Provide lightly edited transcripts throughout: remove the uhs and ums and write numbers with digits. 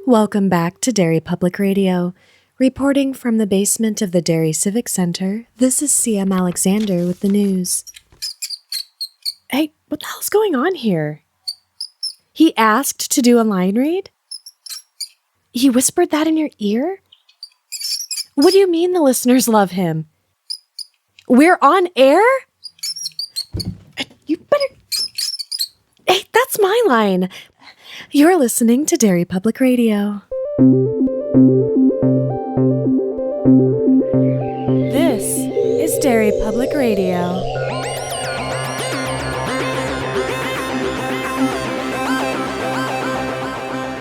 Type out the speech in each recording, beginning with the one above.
Welcome back to Derry Public Radio. Reporting from the basement of the Derry Civic Center, this is CM Alexander with the news. Hey, what the hell's going on here? He asked to do a line read? He whispered that in your ear? What do you mean the listeners love him? We're on air? You better... Hey, that's my line. You're listening to Derry Public Radio. This is Derry Public Radio.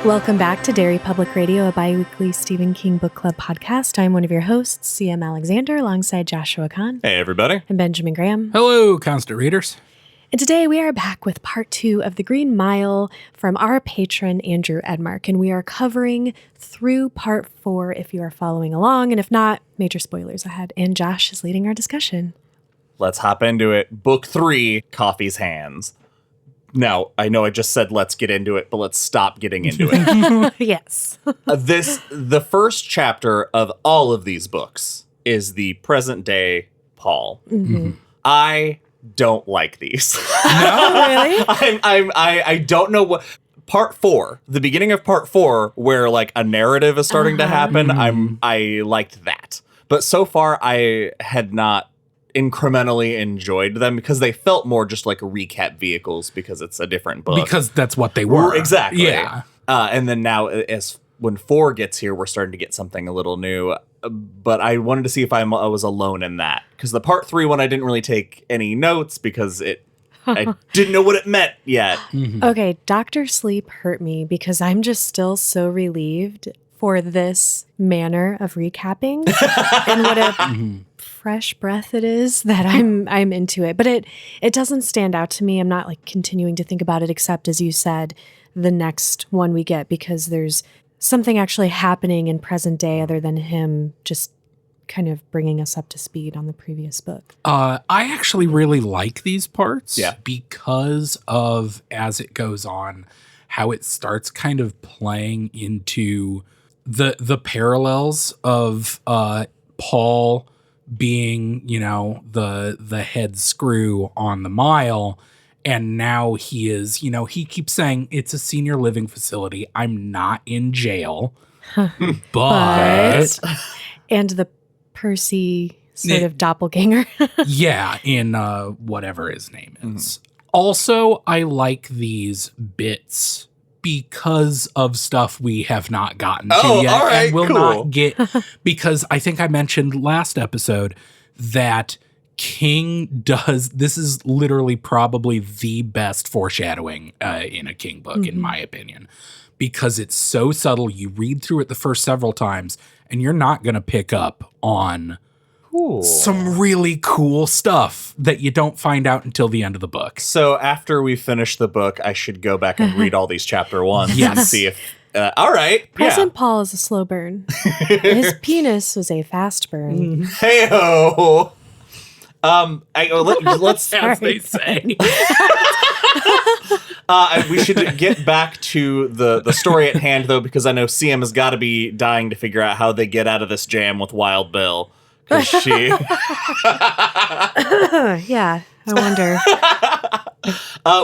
Welcome back to Derry Public Radio, a bi-weekly Stephen King Book Club podcast. I'm one of your hosts, CM Alexander, alongside Joshua Kahn. Hey, everybody. And Benjamin Graham. Hello, constant readers. And today we are back with part 2 of The Green Mile from our patron, Andrew Edmark. And we are covering through part 4 if you are following along. And if not, major spoilers ahead. And Josh is leading our discussion. Let's hop into it. Book 3, Coffee's Hands. Now, I know I just said let's get into it, but let's stop getting into it. Yes. The first chapter of all of these books is the present day Paul. Mm-hmm. I don't like these. No, really? I don't know what part 4, the beginning of part 4, where like a narrative is starting to happen. I liked that, but so far I had not incrementally enjoyed them because they felt more just like recap vehicles because it's a different book. Because that's what they were. Exactly. Yeah. And then now as when 4 gets here, we're starting to get something a little new. But I wanted to see if I was alone in that. Because the part 3 one, I didn't really take any notes because I didn't know what it meant yet. Mm-hmm. Okay, Dr. Sleep hurt me because I'm just still so relieved for this manner of recapping and what a fresh breath it is that I'm into it. But it doesn't stand out to me. I'm not like continuing to think about it, except as you said, the next one we get, because there's something actually happening in present day other than him just kind of bringing us up to speed on the previous book. I actually really like these parts Yeah. because of, as it goes on, how it starts kind of playing into the parallels of Paul being, you know, the head screw on the mile. And now he is, you know, he keeps saying it's a senior living facility. I'm not in jail. But and the Percy sort of doppelganger. yeah, in whatever his name is. Also, I like these bits because of stuff we have not gotten to yet. All right, and will cool. not get, because I think I mentioned last episode that King does, this is literally probably the best foreshadowing in a King book, in my opinion, because it's so subtle. You read through it the first several times and you're not going to pick up on some really cool stuff that you don't find out until the end of the book. So after we finish the book, I should go back and read all these chapter 1s and Yes. see if... all right. Present Paul is a slow burn. His penis was a fast burn. Hey-ho! Let's As they say. we should get back to the story at hand, though, because I know CM has got to be dying to figure out how they get out of this jam with Wild Bill. Because she... Yeah, I wonder.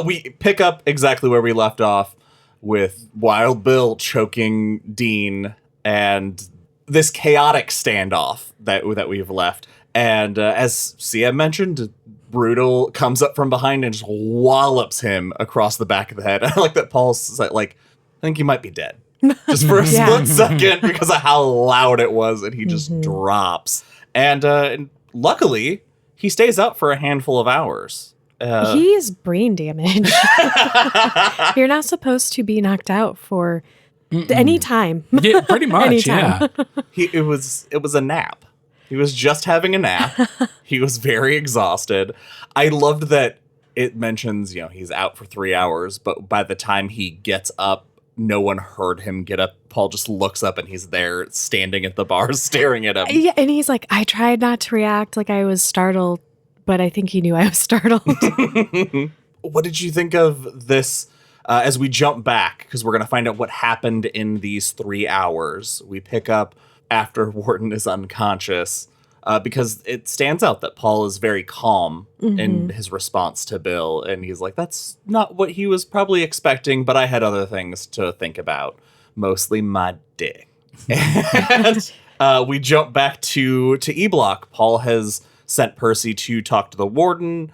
we pick up exactly where we left off with Wild Bill choking Dean and this chaotic standoff that we've left. And as CM mentioned, Brutal comes up from behind and just wallops him across the back of the head. I like that Paul's like, I think he might be dead. Just for a split second because of how loud it was, and he just drops. And luckily, he stays up for a handful of hours. He is brain damaged. You're not supposed to be knocked out for any time. Yeah, pretty much, Anytime. yeah. It was a nap. He was just having a nap. He was very exhausted. I loved that it mentions, he's out for 3 hours, but by the time he gets up, no one heard him get up. Paul just looks up and he's there standing at the bar staring at him. Yeah, and he's like, I tried not to react like I was startled, but I think he knew I was startled. What did you think of this As we jump back, because we're going to find out what happened in these 3 hours, we pick up after Wharton is unconscious, because it stands out that Paul is very calm in his response to Bill. And he's like, that's not what he was probably expecting, but I had other things to think about, mostly my dick. And we jump back to E-Block. Paul has sent Percy to talk to the warden.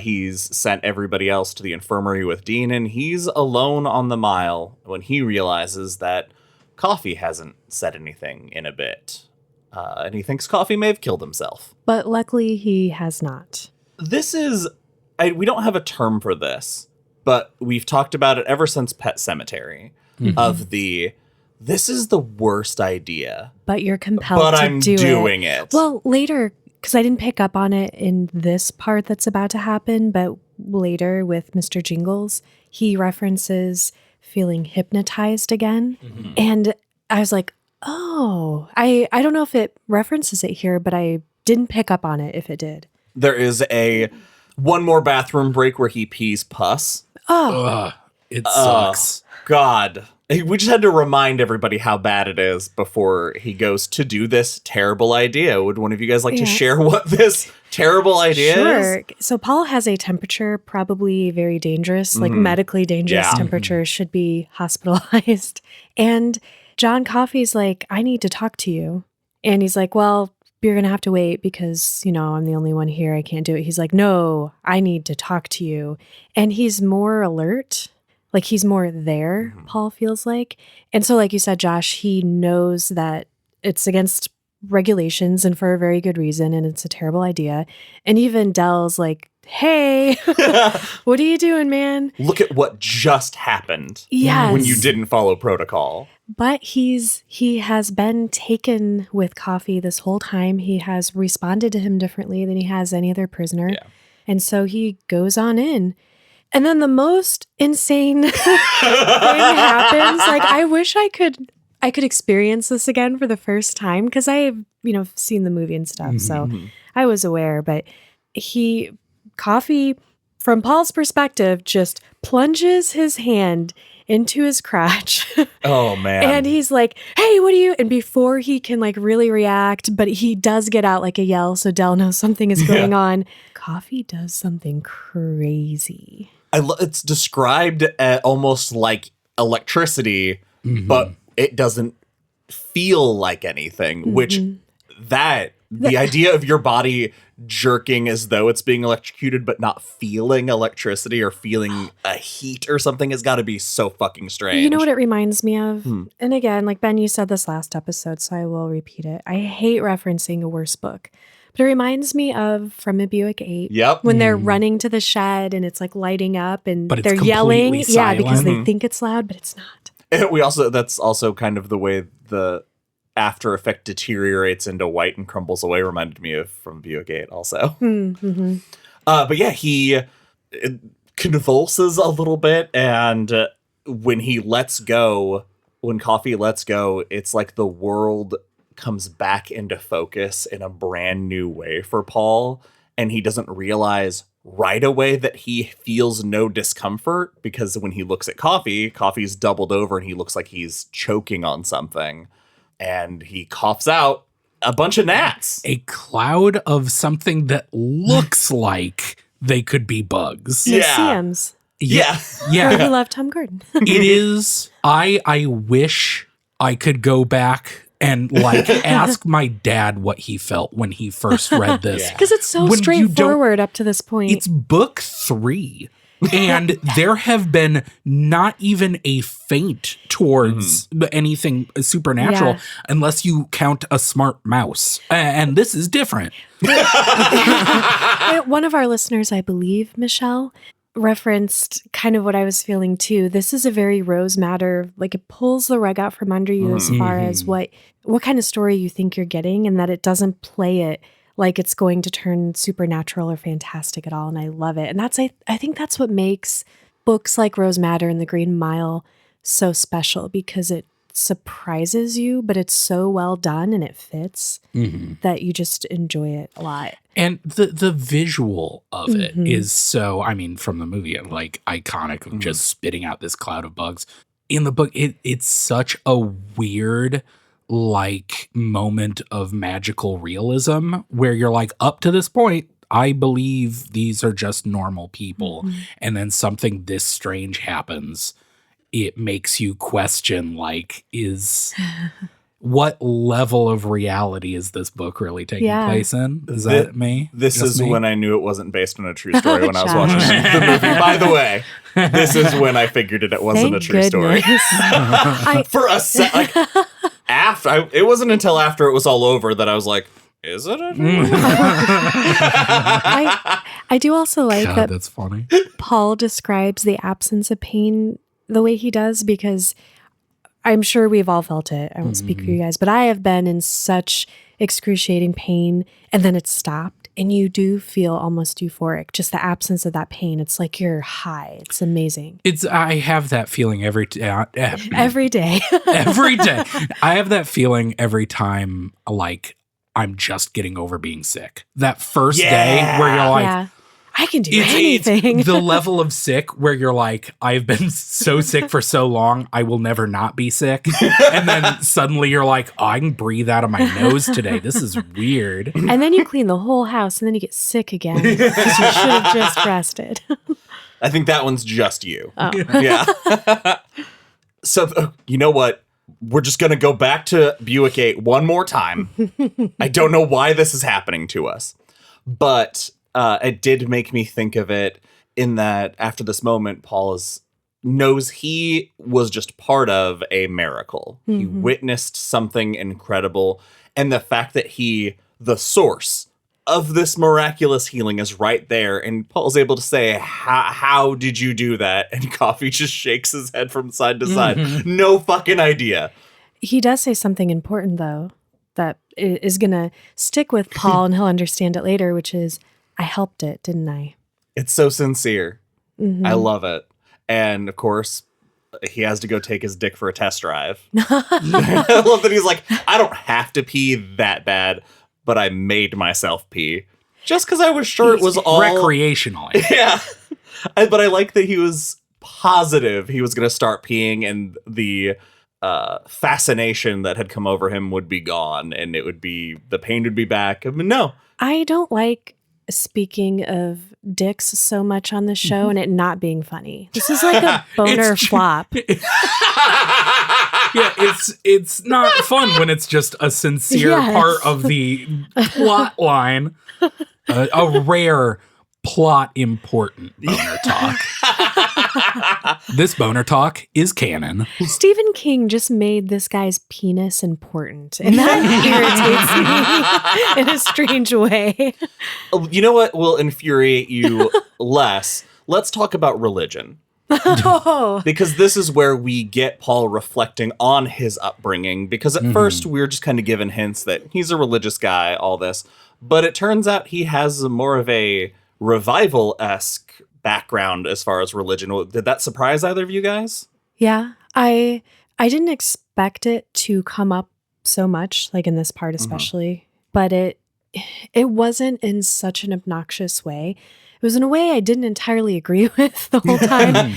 He's sent everybody else to the infirmary with Dean, and he's alone on the mile when he realizes that Coffee hasn't said anything in a bit. And he thinks Coffee may have killed himself. But luckily he has not. This is... we don't have a term for this, but we've talked about it ever since Pet Sematary, of the... This is the worst idea. But you're compelled but to I'm do doing it. Well, later, because I didn't pick up on it in this part that's about to happen, but later with Mr. Jingles, he references feeling hypnotized again. And I was like, oh, I don't know if it references it here, but I didn't pick up on it if it did. There is one more bathroom break where he pees pus. Oh, It sucks. God. We just had to remind everybody how bad it is before he goes to do this terrible idea. Would one of you guys like to share what this terrible idea sure. is? So Paul has a temperature, probably very dangerous, like medically dangerous temperature, should be hospitalized. And John Coffey's like, I need to talk to you. And he's like, well, you're going to have to wait because, I'm the only one here. I can't do it. He's like, no, I need to talk to you. And he's more alert. Like he's more there, Paul feels like. And so like you said, Josh, he knows that it's against regulations and for a very good reason. And it's a terrible idea. And even Dell's like, hey, what are you doing, man? Look at what just happened Yes. when you didn't follow protocol. But he has been taken with Coffee this whole time. He has responded to him differently than he has any other prisoner. Yeah. And so he goes on in. And then the most insane thing happens. Like, I wish I could experience this again for the first time because I've, seen the movie and stuff. So I was aware. But Coffee, from Paul's perspective, just plunges his hand into his crotch. Oh, man. And he's like, hey, what are you? And before he can like really react, but he does get out like a yell. So Dell knows something is going on. Coffee does something crazy. It's described almost like electricity, but it doesn't feel like anything, which the idea of your body jerking as though it's being electrocuted, but not feeling electricity or feeling a heat or something has got to be so fucking strange. You know what it reminds me of? And again, like Ben, you said this last episode, so I will repeat it. I hate referencing a worse book. But it reminds me of From a Buick 8. Yep. When they're running to the shed and it's like lighting up and But it's they're yelling. completely Yeah, silent. because they think it's loud, but it's not. That's also kind of the way the after effect deteriorates into white and crumbles away. Reminded me of From Buick 8 also. But yeah, he convulses a little bit, and when Coffee lets go, it's like the world comes back into focus in a brand new way for Paul, and he doesn't realize right away that he feels no discomfort because when he looks at Coffee's doubled over and he looks like he's choking on something, and he coughs out a bunch of gnats. A cloud of something that looks like they could be bugs. Museums. Yeah. Where he left Tom Gordon. It is. I wish I could go back and like ask my dad what he felt when he first read this. Because it's so When you straightforward up to this point. It's book 3. And there have been not even a feint towards anything supernatural unless you count a smart mouse. And this is different. One of our listeners, I believe, Michelle, referenced kind of what I was feeling too. This is a very Rose Matter, like it pulls the rug out from under you as far as what kind of story you think you're getting, and that it doesn't play it like it's going to turn supernatural or fantastic at all. And I love it. And I think that's what makes books like Rose Matter and The Green Mile so special, because it surprises you, but it's so well done and it fits that you just enjoy it a lot. And the visual of it is so, I mean, from the movie, like iconic of just spitting out this cloud of bugs. In the book, it's such a weird like moment of magical realism where you're like, up to this point, I believe these are just normal people. And then something this strange happens. It makes you question, like, what level of reality is this book really taking place in? Is that me? This Just is me? when I knew it wasn't based on a true story when I was watching the movie. By the way, this is when I figured it wasn't a true story. For a sec, like, it wasn't until after it was all over that I was like, is it a true story? I do also like that that's funny. Paul describes the absence of pain the way he does, because I'm sure we've all felt it. I won't speak for you guys, but I have been in such excruciating pain and then it stopped and you do feel almost euphoric. Just the absence of that pain. It's like you're high. It's amazing. I have that feeling every day. Every day. Every day. I have that feeling every time, like, I'm just getting over being sick. That first day where you're like, I can do anything. It's the level of sick where you're like, I've been so sick for so long, I will never not be sick. And then suddenly you're like, oh, I can breathe out of my nose today. This is weird. And then you clean the whole house and then you get sick again because you should have just rested. I think that one's just you. Oh. Yeah. So, you know what? We're just going to go back to Buick 8 one more time. I don't know why this is happening to us, but it did make me think of it in that after this moment, Paul knows he was just part of a miracle. He witnessed something incredible. And the fact that the source of this miraculous healing is right there. And Paul's able to say, how did you do that? And Coffee just shakes his head from side to side. No fucking idea. He does say something important, though, that is going to stick with Paul and he'll understand it later, which is, I helped it, didn't I? It's so sincere. I love it. And of course, he has to go take his dick for a test drive. I love that he's like, I don't have to pee that bad, but I made myself pee. Just because I was sure it was all... recreationally. Yeah. But I like that he was positive he was going to start peeing and the fascination that had come over him would be gone and the pain would be back. I mean, no. I don't like speaking of dicks so much on the show and it not being funny. This is like a boner flop. Yeah, it's not fun when it's just a sincere part of the plot line. A rare plot important boner talk. This boner talk is canon. Stephen King just made this guy's penis important, and that irritates me in a strange way. You know what will infuriate you less? Let's talk about religion. Oh. Because this is where we get Paul reflecting on his upbringing. Because at first we were just kind of given hints that he's a religious guy, all this. But it turns out he has more of a revival-esque background as far as religion. Did that surprise either of you guys? Yeah, I didn't expect it to come up so much, like in this part especially, but it wasn't in such an obnoxious way. It was in a way I didn't entirely agree with the whole time.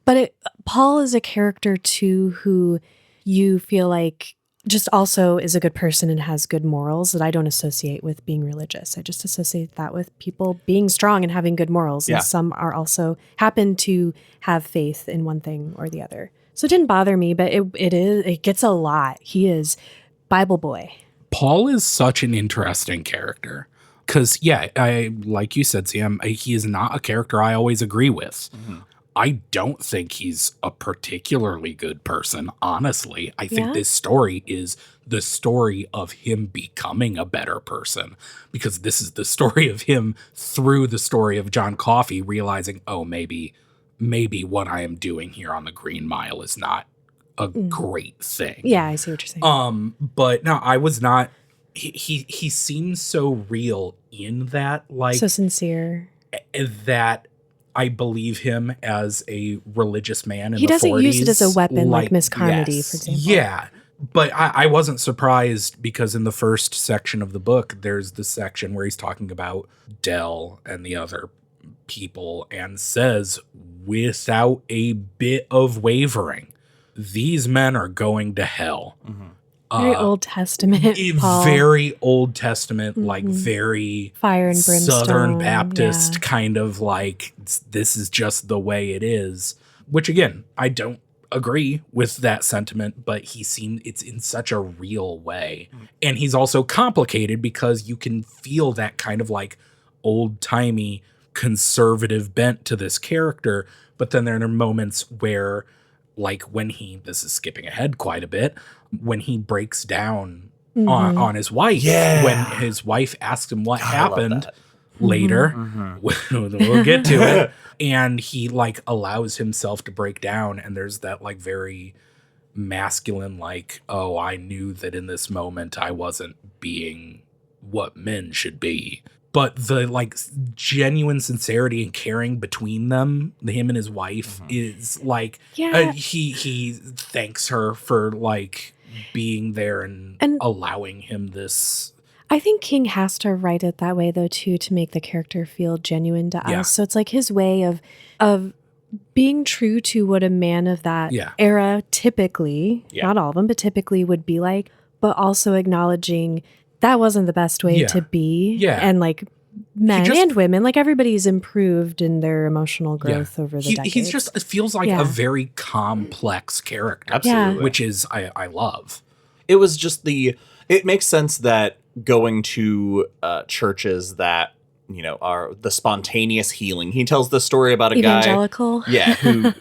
But Paul is a character too who you feel like just also is a good person and has good morals that I don't associate with being religious. I just associate that with people being strong and having good morals. Yeah. And some are also happen to have faith in one thing or the other. So it didn't bother me, but it gets a lot. He is Bible boy. Paul is such an interesting character. Because, like you said, Sam, he is not a character I always agree with. I don't think he's a particularly good person, honestly. I think this story is the story of him becoming a better person. Because this is the story of him through the story of John Coffey realizing, oh, maybe what I am doing here on the Green Mile is not a great thing. Yeah, I see what you're saying. But no, I was not... He seems so real in that, like... So sincere. That I believe him as a religious man in He the 40s. doesn't use it as a weapon like Miss Carmody, yes. for example. Yeah. But I wasn't surprised because in the first section of the book, there's the section where he's talking about Dell and the other people and says, without a bit of wavering, these men are going to hell. Very Old Testament, Paul. Very Old Testament, like very fire and brimstone, Southern Baptist kind of like, this is just the way it is. Which again, I don't agree with that sentiment, but it's in such a real way. And he's also complicated because you can feel that kind of like old-timey conservative bent to this character. But then there are moments where, like when this is skipping ahead quite a bit, when he breaks down on his wife, when his wife asks him what happened later, we'll get to it. And he like allows himself to break down. And there's that like very masculine, like, oh, I knew that in this moment I wasn't being what men should be. But the like genuine sincerity and caring between them, him and his wife, is like, he thanks her for like being there and allowing him this. I think King has to write it that way though too, to make the character feel genuine to us. So it's like his way of being true to what a man of that era typically, not all of them, but typically would be like, but also acknowledging that wasn't the best way to be. And like men and women, like everybody's improved in their emotional growth over the decades. He's just, it feels like a very complex character. Absolutely. Which is, I love. It was just it makes sense that going to churches that, you know, are the spontaneous healing. He tells the story about a evangelical guy who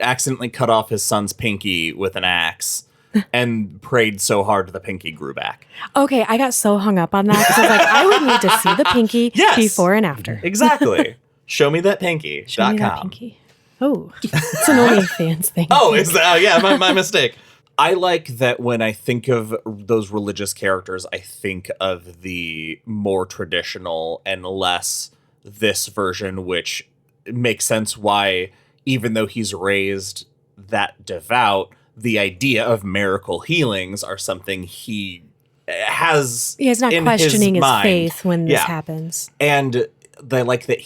accidentally cut off his son's pinky with an axe and prayed so hard the pinky grew back. Okay, I got so hung up on that because I was like, I would need to see the pinky before and after. Exactly. Show me that pinky. Show me that pinky. Oh, it's an OnlyFans thing. Oh, is that? My mistake. I like that when I think of those religious characters, I think of the more traditional and less this version, which makes sense why, even though he's raised that devout, the idea of miracle healings are something he has. He's not in questioning his mind. Faith when this happens. And I like that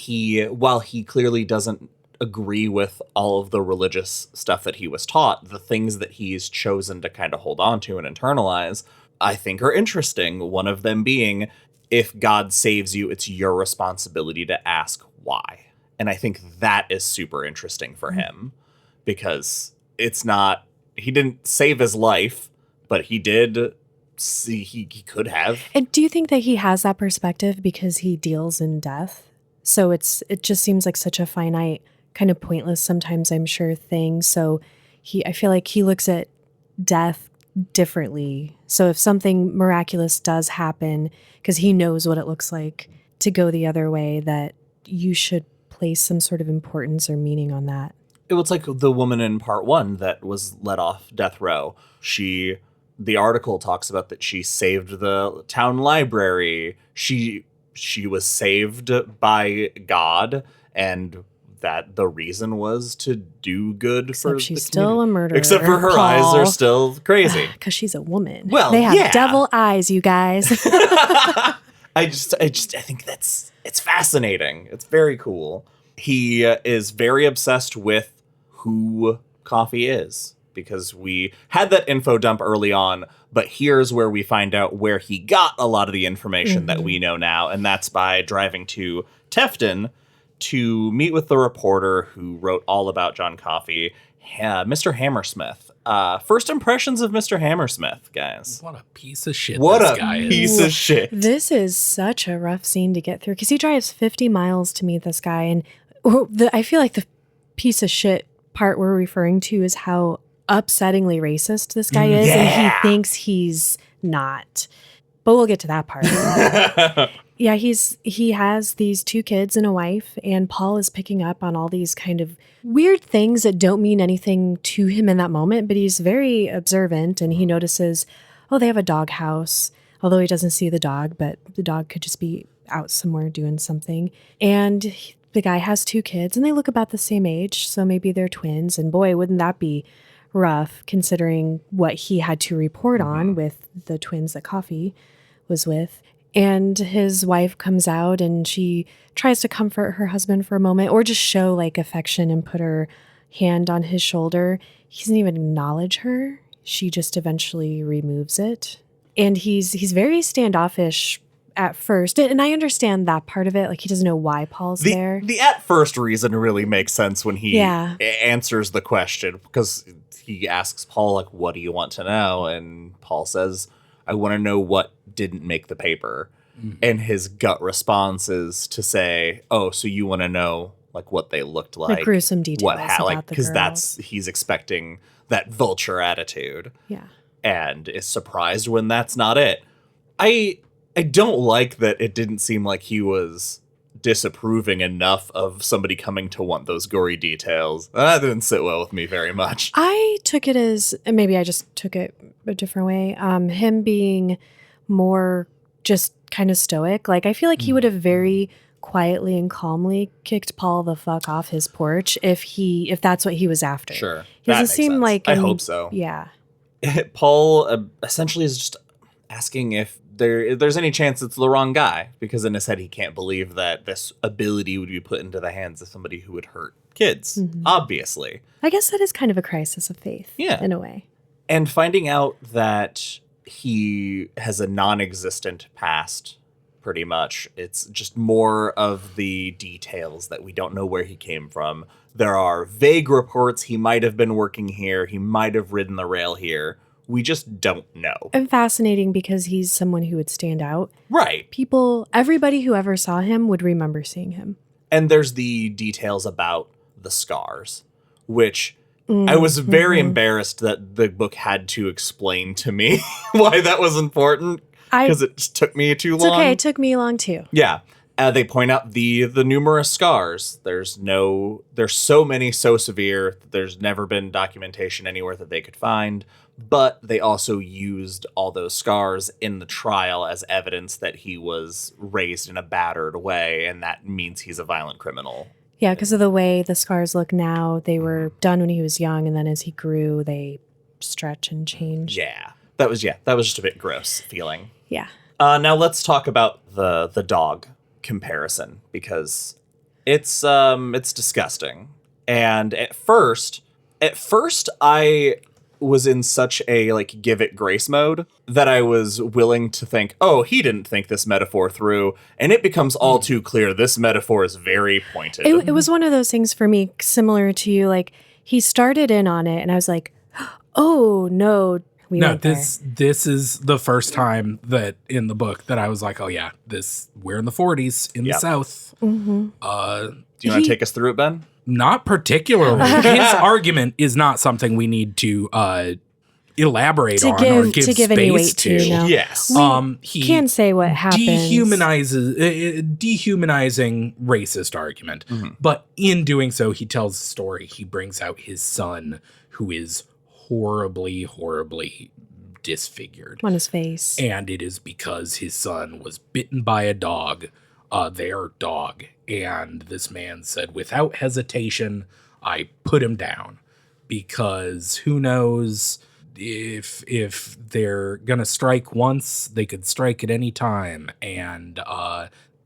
while he clearly doesn't agree with all of the religious stuff that he was taught, the things that he's chosen to kind of hold on to and internalize, I think are interesting. One of them being, if God saves you, it's your responsibility to ask why. And I think that is super interesting for him because it's not, he didn't save his life, but he did see, he could have. And do you think that he has that perspective because he deals in death? So it just seems like such a finite, kind of pointless sometimes, I'm sure, thing. So I feel like he looks at death differently. So if something miraculous does happen, because he knows what it looks like to go the other way, that you should place some sort of importance or meaning on that. It was like the woman in part 1 that was let off death row. The article talks about that she saved the town library. She was saved by God, and that the reason was to do good. Except she's still a murderer. Except for her eyes are still crazy. Because she's a woman. Well, they have devil eyes, you guys. I think it's fascinating. It's very cool. He is very obsessed with who Coffee is, because we had that info dump early on, but here's where we find out where he got a lot of the information that we know now, and that's by driving to Tefton to meet with the reporter who wrote all about John Coffey, Mr. Hammersmith. First impressions of Mr. Hammersmith, guys. What a piece of shit this guy is. Piece of shit. This is such a rough scene to get through, because he drives 50 miles to meet this guy, and I feel like the piece of shit part we're referring to is how upsettingly racist this guy is, and he thinks he's not. But we'll get to that part. Yeah, he has these 2 kids and a wife, and Paul is picking up on all these kind of weird things that don't mean anything to him in that moment, but he's very observant, and he notices, they have a dog house, although he doesn't see the dog, but the dog could just be out somewhere doing something. And the guy has 2 kids and they look about the same age. So maybe they're twins. And boy, wouldn't that be rough considering what he had to report on with the twins that Coffee was with. And his wife comes out and she tries to comfort her husband for a moment or just show like affection and put her hand on his shoulder. He doesn't even acknowledge her. She just eventually removes it. And he's very standoffish at first. And I understand that part of it. Like, he doesn't know why Paul's there. The at first reason really makes sense when he Yeah. answers the question, because he asks Paul, like, what do you want to know? And Paul says, I want to know what didn't make the paper. And his gut response is to say, oh, so you want to know like what they looked like, gruesome details about the because girls. he's expecting that vulture attitude. Yeah. And is surprised when that's not it. I don't like that it didn't seem like he was disapproving enough of somebody coming to want those gory details. That didn't sit well with me very much. I took it as, maybe I just took it a different way, him being more just kind of stoic. Like, I feel like he would have very quietly and calmly kicked Paul the fuck off his porch if that's what he was after. Sure. He That doesn't makes seem sense. like I hope so. Yeah. Paul essentially is just asking if there's any chance it's the wrong guy, because in his head he can't believe that this ability would be put into the hands of somebody who would hurt kids, obviously. I guess that is kind of a crisis of faith. Yeah. In a way. And finding out that he has a non-existent past, pretty much. It's just more of the details that we don't know where he came from. There are vague reports he might have been working here. He might have ridden the rail here. We just don't know. And fascinating because he's someone who would stand out. Right. Everybody who ever saw him would remember seeing him. And there's the details about the scars, which I was very embarrassed that the book had to explain to me why that was important, because it just took me too long. It's okay. It took me long too. Yeah. They point out the numerous scars. There's so many so severe that there's never been documentation anywhere that they could find. But they also used all those scars in the trial as evidence that he was raised in a battered way, and that means he's a violent criminal. Yeah, because of the way the scars look now, they were done when he was young, and then as he grew, they stretch and change. Yeah. That was just a bit gross feeling. Yeah. Now let's talk about the dog comparison, because it's disgusting. And at first I was in such a like give it grace mode that I was willing to think, oh, he didn't think this metaphor through, and it becomes all too clear this metaphor is very pointed. It was one of those things for me, similar to you. Like, he started in on it, and I was like, oh no. This is the first time that in the book that I was like, oh yeah, we're in the 40s in the South. Mm-hmm. Do you want to take us through it, Ben? Not particularly. His argument is not something we need to elaborate on or give space any weight to. No. Yes. He can say what happens. Dehumanizing racist argument. Mm-hmm. But in doing so, he tells a story. He brings out his son, who is horribly, horribly disfigured on his face. And it is because his son was bitten by a dog, their dog. And this man said, without hesitation, I put him down, because who knows if they're going to strike once, they could strike at any time. And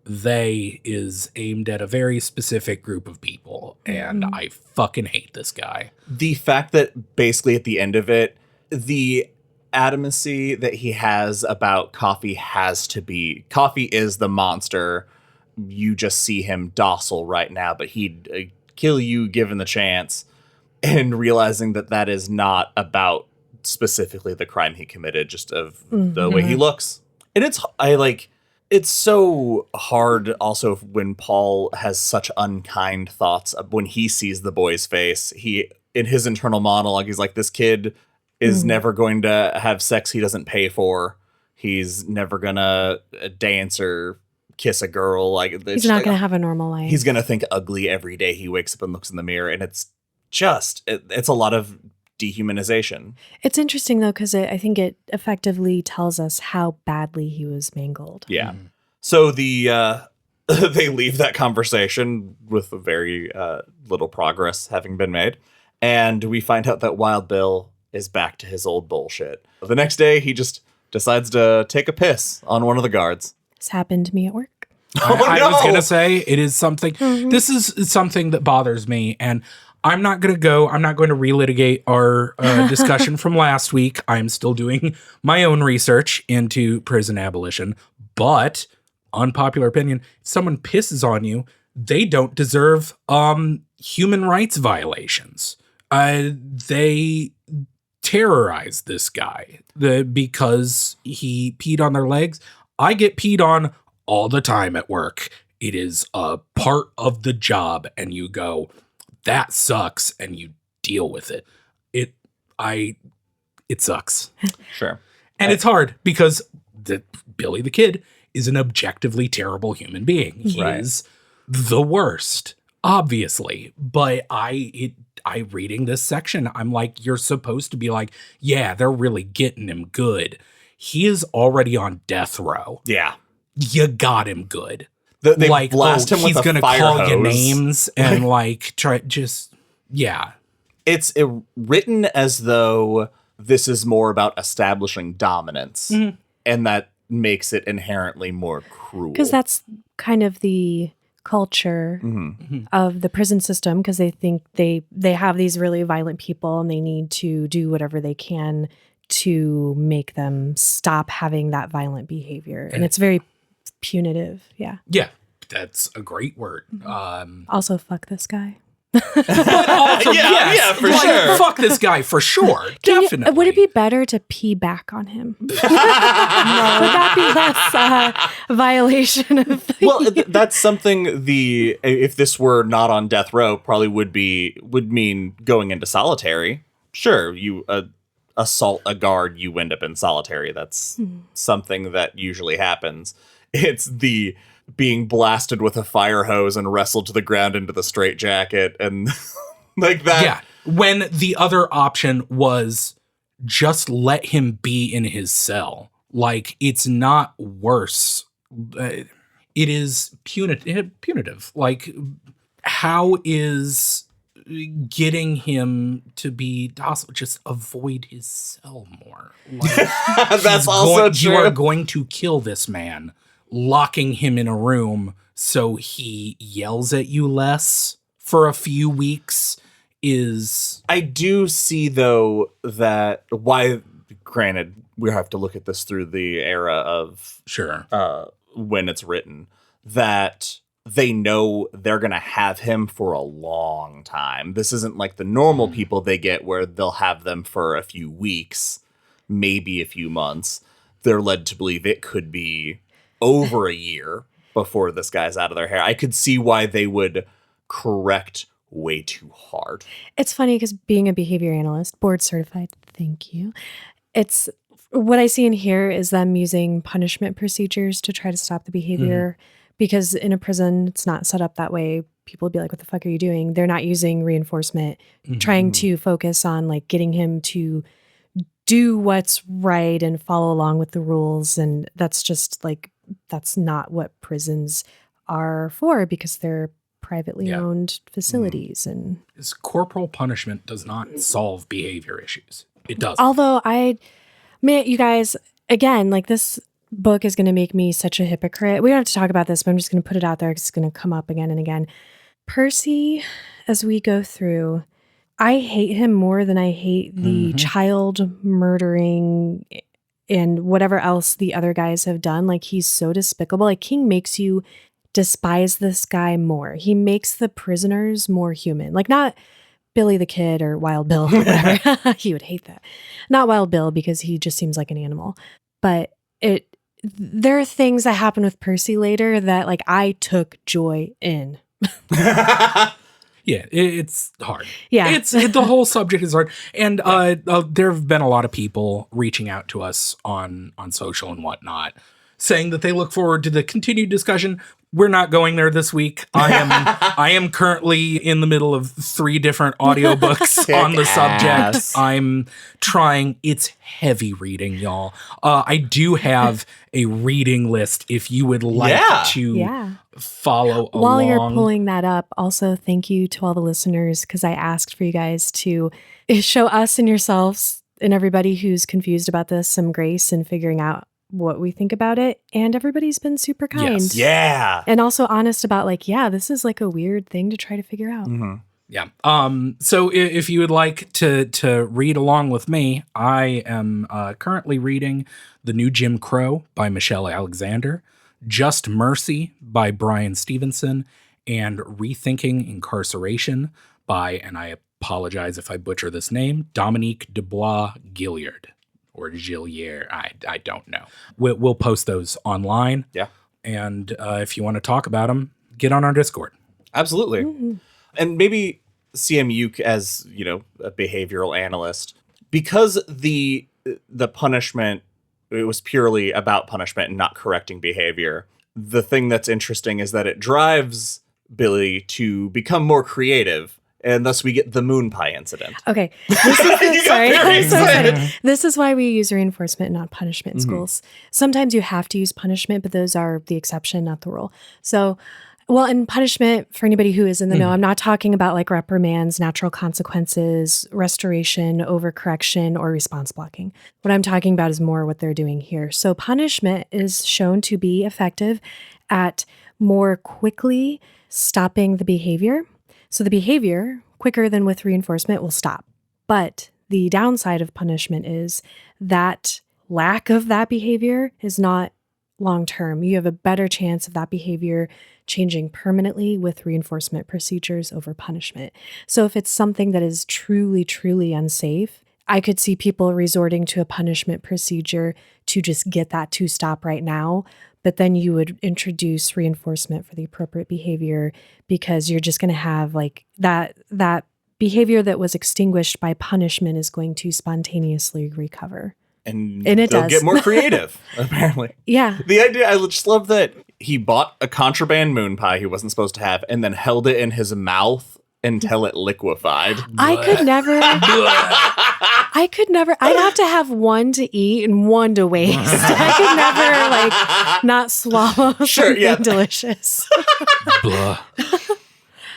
they is aimed at a very specific group of people. And I fucking hate this guy. The fact that basically at the end of it, the adamancy that he has about Coffee Coffee is the monster. You just see him docile right now, but he'd kill you given the chance. And realizing that is not about specifically the crime he committed, just of the way he looks. And it's so hard also when Paul has such unkind thoughts when he sees the boy's face. He, in his internal monologue, he's like, this kid is never going to have sex he doesn't pay for. He's never gonna dance or kiss a girl. Like, he's not going to have a normal life. He's going to think ugly every day he wakes up and looks in the mirror. And it's a lot of dehumanization. It's interesting, though, because I think it effectively tells us how badly he was mangled. Yeah. So the they leave that conversation with very little progress having been made. And we find out that Wild Bill is back to his old bullshit. The next day, he just decides to take a piss on one of the guards. This happened to me at work. I was going to say, it is something, this is something that bothers me. And I'm not going to relitigate our discussion from last week. I'm still doing my own research into prison abolition. But, unpopular opinion, if someone pisses on you, they don't deserve human rights violations. They terrorize this guy because he peed on their legs. I get peed on all the time at work. It is a part of the job, and you go, that sucks, and you deal with it. It sucks. Sure. And it's hard because Billy the Kid is an objectively terrible human being. He is the worst, obviously. But I reading this section, I'm like, you're supposed to be like, yeah, they're really getting him good. He is already on death row. Yeah. You got him good. They like, blast him with he's gonna call hose. you names and like try just It's written as though this is more about establishing dominance, and that makes it inherently more cruel. Because that's kind of the culture of the prison system, because they think they have these really violent people and they need to do whatever they can to make them stop having that violent behavior. And it's very punitive. Yeah. Yeah. That's a great word. Also, fuck this guy. But also, yeah, for sure. Fuck this guy for sure. Definitely. Would it be better to pee back on him? Would that be less violation of? Well, that's something. If this were not on death row, probably would mean going into solitary. Sure, you assault a guard, you end up in solitary. That's something that usually happens. It's the being blasted with a fire hose and wrestled to the ground into the straitjacket and like that. Yeah. When the other option was just let him be in his cell. Like, it's not worse. It is punitive. Like, how is getting him to be docile? Just avoid his cell more. Like, that's also true. You are going to kill this man. Locking him in a room so he yells at you less for a few weeks is... I do see, though, that granted, we have to look at this through the era of... Sure. When it's written, that they know they're going to have him for a long time. This isn't like the normal people they get where they'll have them for a few weeks, maybe a few months. They're led to believe it could be over a year before this guy's out of their hair. I could see why they would correct way too hard. It's funny because being a behavior analyst, board certified, thank you. It's what I see in here is them using punishment procedures to try to stop the behavior because in a prison, it's not set up that way. People would be like, what the fuck are you doing? They're not using reinforcement, trying to focus on like getting him to do what's right and follow along with the rules. And that's just like, that's not what prisons are for because they're privately owned facilities. And corporal punishment does not solve behavior issues. It does. Although you guys, again, like this book is going to make me such a hypocrite. We don't have to talk about this, but I'm just going to put it out there because it's going to come up again and again. Percy, as we go through, I hate him more than I hate the child murdering and whatever else the other guys have done. Like, he's so despicable. Like, King makes you despise this guy more. He makes the prisoners more human. Like, not Billy the Kid or Wild Bill or whatever. He would hate that. Not Wild Bill because he just seems like an animal. But there are things that happen with Percy later that like I took joy in. Yeah, it's hard. Yeah. The whole subject is hard. And there have been a lot of people reaching out to us on social and whatnot, saying that they look forward to the continued discussion. we're not going there this week. I am currently in the middle of 3 different audiobooks on the subject. I'm trying. It's heavy reading, y'all. I do have a reading list if you would like to follow along. While you're pulling that up, also thank you to all the listeners, because I asked for you guys to show us and yourselves and everybody who's confused about this some grace in figuring out what we think about it. And everybody's been super kind. Yes. Yeah. And also honest about like, yeah, this is like a weird thing to try to figure out. Mm-hmm. Yeah. So if you would like to read along with me, I am currently reading The New Jim Crow by Michelle Alexander, Just Mercy by Brian Stevenson, and Rethinking Incarceration by, and I apologize if I butcher this name, Dominique Dubois Gilliard. Or Gillier, I don't know. We'll post those online. Yeah. And if you want to talk about them, get on our Discord. Absolutely. Mm-hmm. And maybe CMU, as a behavioral analyst, because the punishment, it was purely about punishment and not correcting behavior. The thing that's interesting is that it drives Billy to become more creative. And thus we get the moon pie incident. Okay. This is sorry. I'm so excited. This is why we use reinforcement, not punishment in schools. Sometimes you have to use punishment, but those are the exception, not the rule. So, well, in punishment, for anybody who is in the know, I'm not talking about like reprimands, natural consequences, restoration, overcorrection, or response blocking. What I'm talking about is more what they're doing here. So punishment is shown to be effective at more quickly stopping the behavior. So the behavior, quicker than with reinforcement, will stop. But the downside of punishment is that lack of that behavior is not long-term. You have a better chance of that behavior changing permanently with reinforcement procedures over punishment. So if it's something that is truly, truly unsafe, I could see people resorting to a punishment procedure to just get that to stop right now. But then you would introduce reinforcement for the appropriate behavior, because you're just going to have like that behavior that was extinguished by punishment is going to spontaneously recover. And it they'll does get more creative, apparently. Yeah. The idea, I just love that he bought a contraband moon pie he wasn't supposed to have and then held it in his mouth until it liquefied. I could never, I'd have to have one to eat and one to waste. I could never like not swallow something delicious.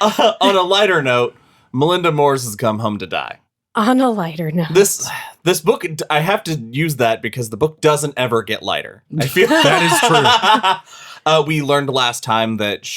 On a lighter note, Melinda Moores has come home to die. On a lighter note. This book, I have to use that because the book doesn't ever get lighter. I feel that is true. We learned last time that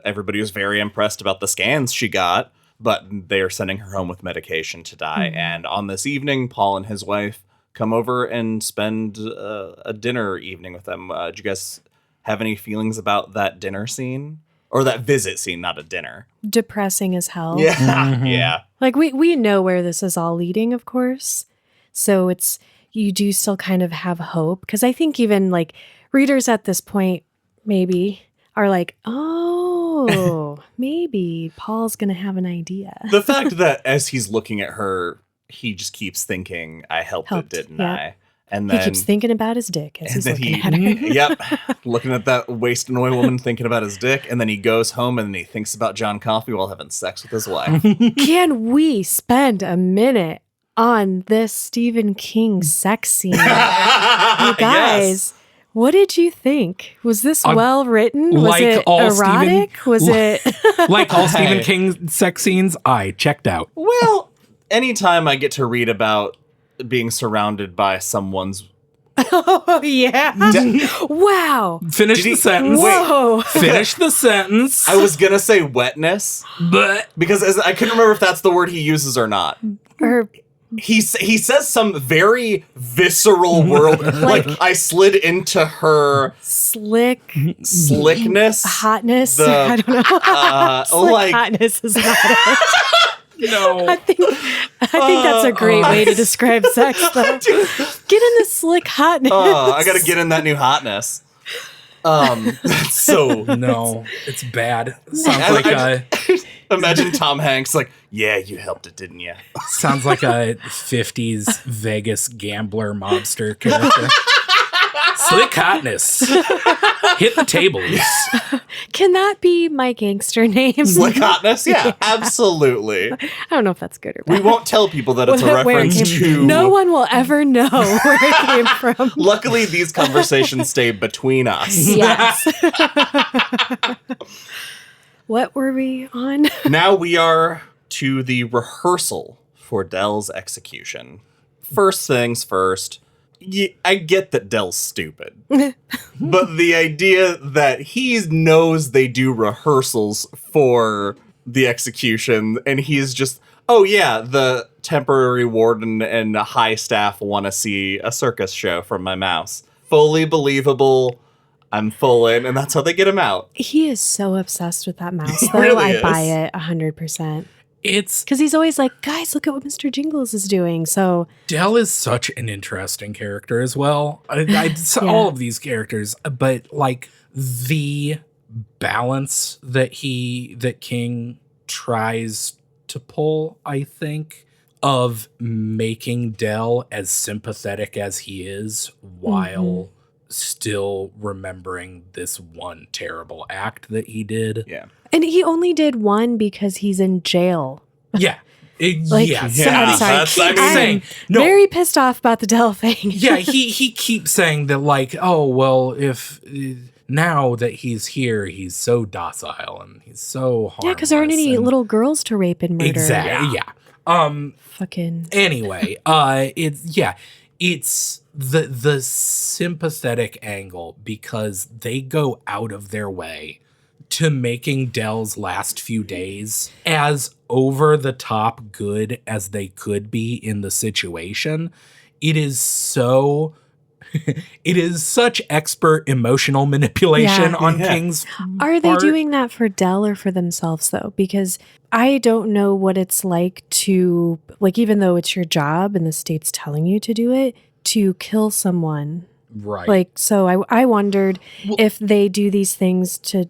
everybody was very impressed about the scans she got, but they are sending her home with medication to die. Mm-hmm. And on this evening, Paul and his wife come over and spend a dinner evening with them. Do you guys have any feelings about that dinner scene? Or that visit scene, not a dinner. Depressing as hell. Yeah, mm-hmm. Yeah. Like we know where this is all leading, of course. So you do still kind of have hope. Because I think even like readers at this point maybe are like, oh, maybe Paul's going to have an idea. The fact that as he's looking at her, he just keeps thinking, I helped it, didn't I? And then he keeps thinking about his dick as he's looking at her. Yep. Looking at that wasted away woman, thinking about his dick. And then he goes home and he thinks about John Coffey while having sex with his wife. Can we spend a minute on this Stephen King sex scene? You guys, what did you think? Was this well written? Was like it erotic? Was it like all Stephen King sex scenes? I checked out. Well, anytime I get to read about being surrounded by someone's oh yeah. Wow. Finish the sentence. Whoa. Finish the sentence. I was gonna say wetness, but because I couldn't remember if that's the word he uses or not. He says some very visceral word, like I slid into her slickness, hotness. I don't know. Slick hotness is not it. No. I think that's a great way to describe sex, though. Get in the slick hotness. I gotta get in that new hotness. That's so no, it's bad. Sounds like imagine Tom Hanks like, yeah, you helped it, didn't you? Sounds like a 50s Vegas gambler mobster character. Slick hotness. Hit the tables. Can that be my gangster name? Slick hotness? Yeah, absolutely. I don't know if that's good or bad. We won't tell people that it's a Where it reference came- to... No one will ever know where it came from. Luckily, these conversations stay between us. Yes. What were we on? Now we are to the rehearsal for Dell's execution. First things first, I get that Dell's stupid. But the idea that he knows they do rehearsals for the execution, and he's just, oh yeah, the temporary warden and high staff want to see a circus show from my mouse. Fully believable. I'm full in, and that's how they get him out. He is so obsessed with that mouse, He though. really I is. buy it 100%. It's Because he's always like, guys, look at what Mr. Jingles is doing. So Dell is such an interesting character as well. Yeah. All of these characters, but like the balance that King tries to pull, I think, of making Dell as sympathetic as he is while still remembering this one terrible act that he did. Yeah. and he only did one because he's in jail. Yeah. Like, yeah. so Yeah, I'm sorry. that's- I Keep mean- saying, no, Very pissed off about the Dell thing. yeah, he keeps saying that, like, oh, well, if now that he's here, he's so docile and he's so harmless. Yeah, because there aren't any and- little girls to rape and murder. Exactly. Yeah. Fucking. Anyway, it's the sympathetic angle because they go out of their way to making Dell's last few days as over the top good as they could be in the situation. It is so it is such expert emotional manipulation Yeah. on Yeah. King's Are they part. doing that for Dell or for themselves, though? Because I don't know what it's like to, like, even though it's your job and the state's telling you to do it, to kill someone. Right. Like, so I wondered Well- if they do these things to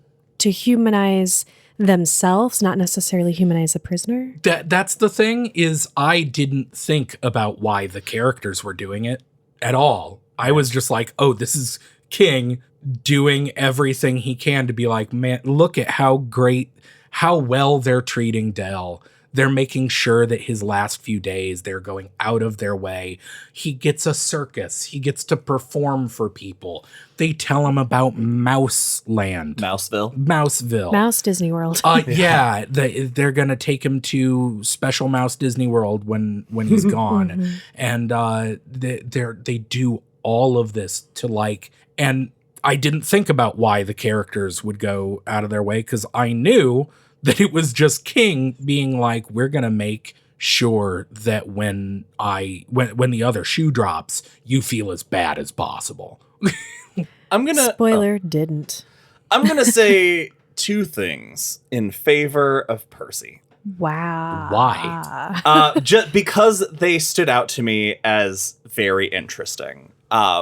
humanize themselves, not necessarily humanize a prisoner. That's the thing is I didn't think about why the characters were doing it at all. I was just like, oh, this is King doing everything he can to be like, man, look at how well they're treating Dell. They're making sure that his last few days, they're going out of their way. He gets a circus. He gets to perform for people. They tell him about Mouseland. Mouseville. Mouseville. Mouse Disney World. Yeah, they're gonna take him to Special Mouse Disney World when he's gone, and they do all of this to like. And I didn't think about why the characters would go out of their way because I knew that it was just King being like, we're gonna make sure that when the other shoe drops, you feel as bad as possible. I'm gonna Spoiler, didn't. I'm gonna say two things in favor of Percy. Wow. Why? Just because they stood out to me as very interesting.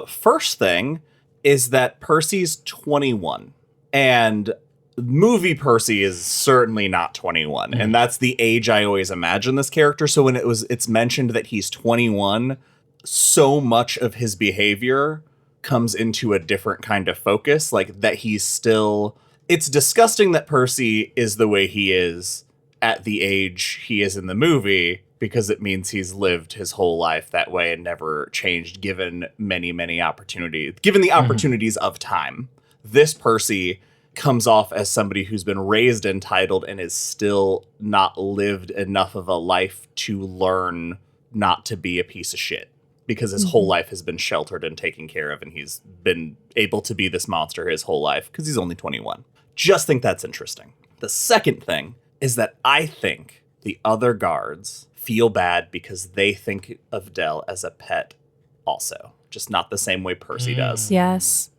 First thing is that Percy's 21, and movie Percy is certainly not 21, and that's the age I always imagine this character. So when it's mentioned that he's 21, so much of his behavior comes into a different kind of focus, like that he's still. It's disgusting that Percy is the way he is at the age he is in the movie, because it means he's lived his whole life that way and never changed, given the opportunities of time. This Percy comes off as somebody who's been raised entitled and is still not lived enough of a life to learn not to be a piece of shit, because his whole life has been sheltered and taken care of, and he's been able to be this monster his whole life because he's only 21. Just think that's interesting. The second thing is that I think the other guards feel bad because they think of Dell as a pet also, just not the same way Percy does. Yes,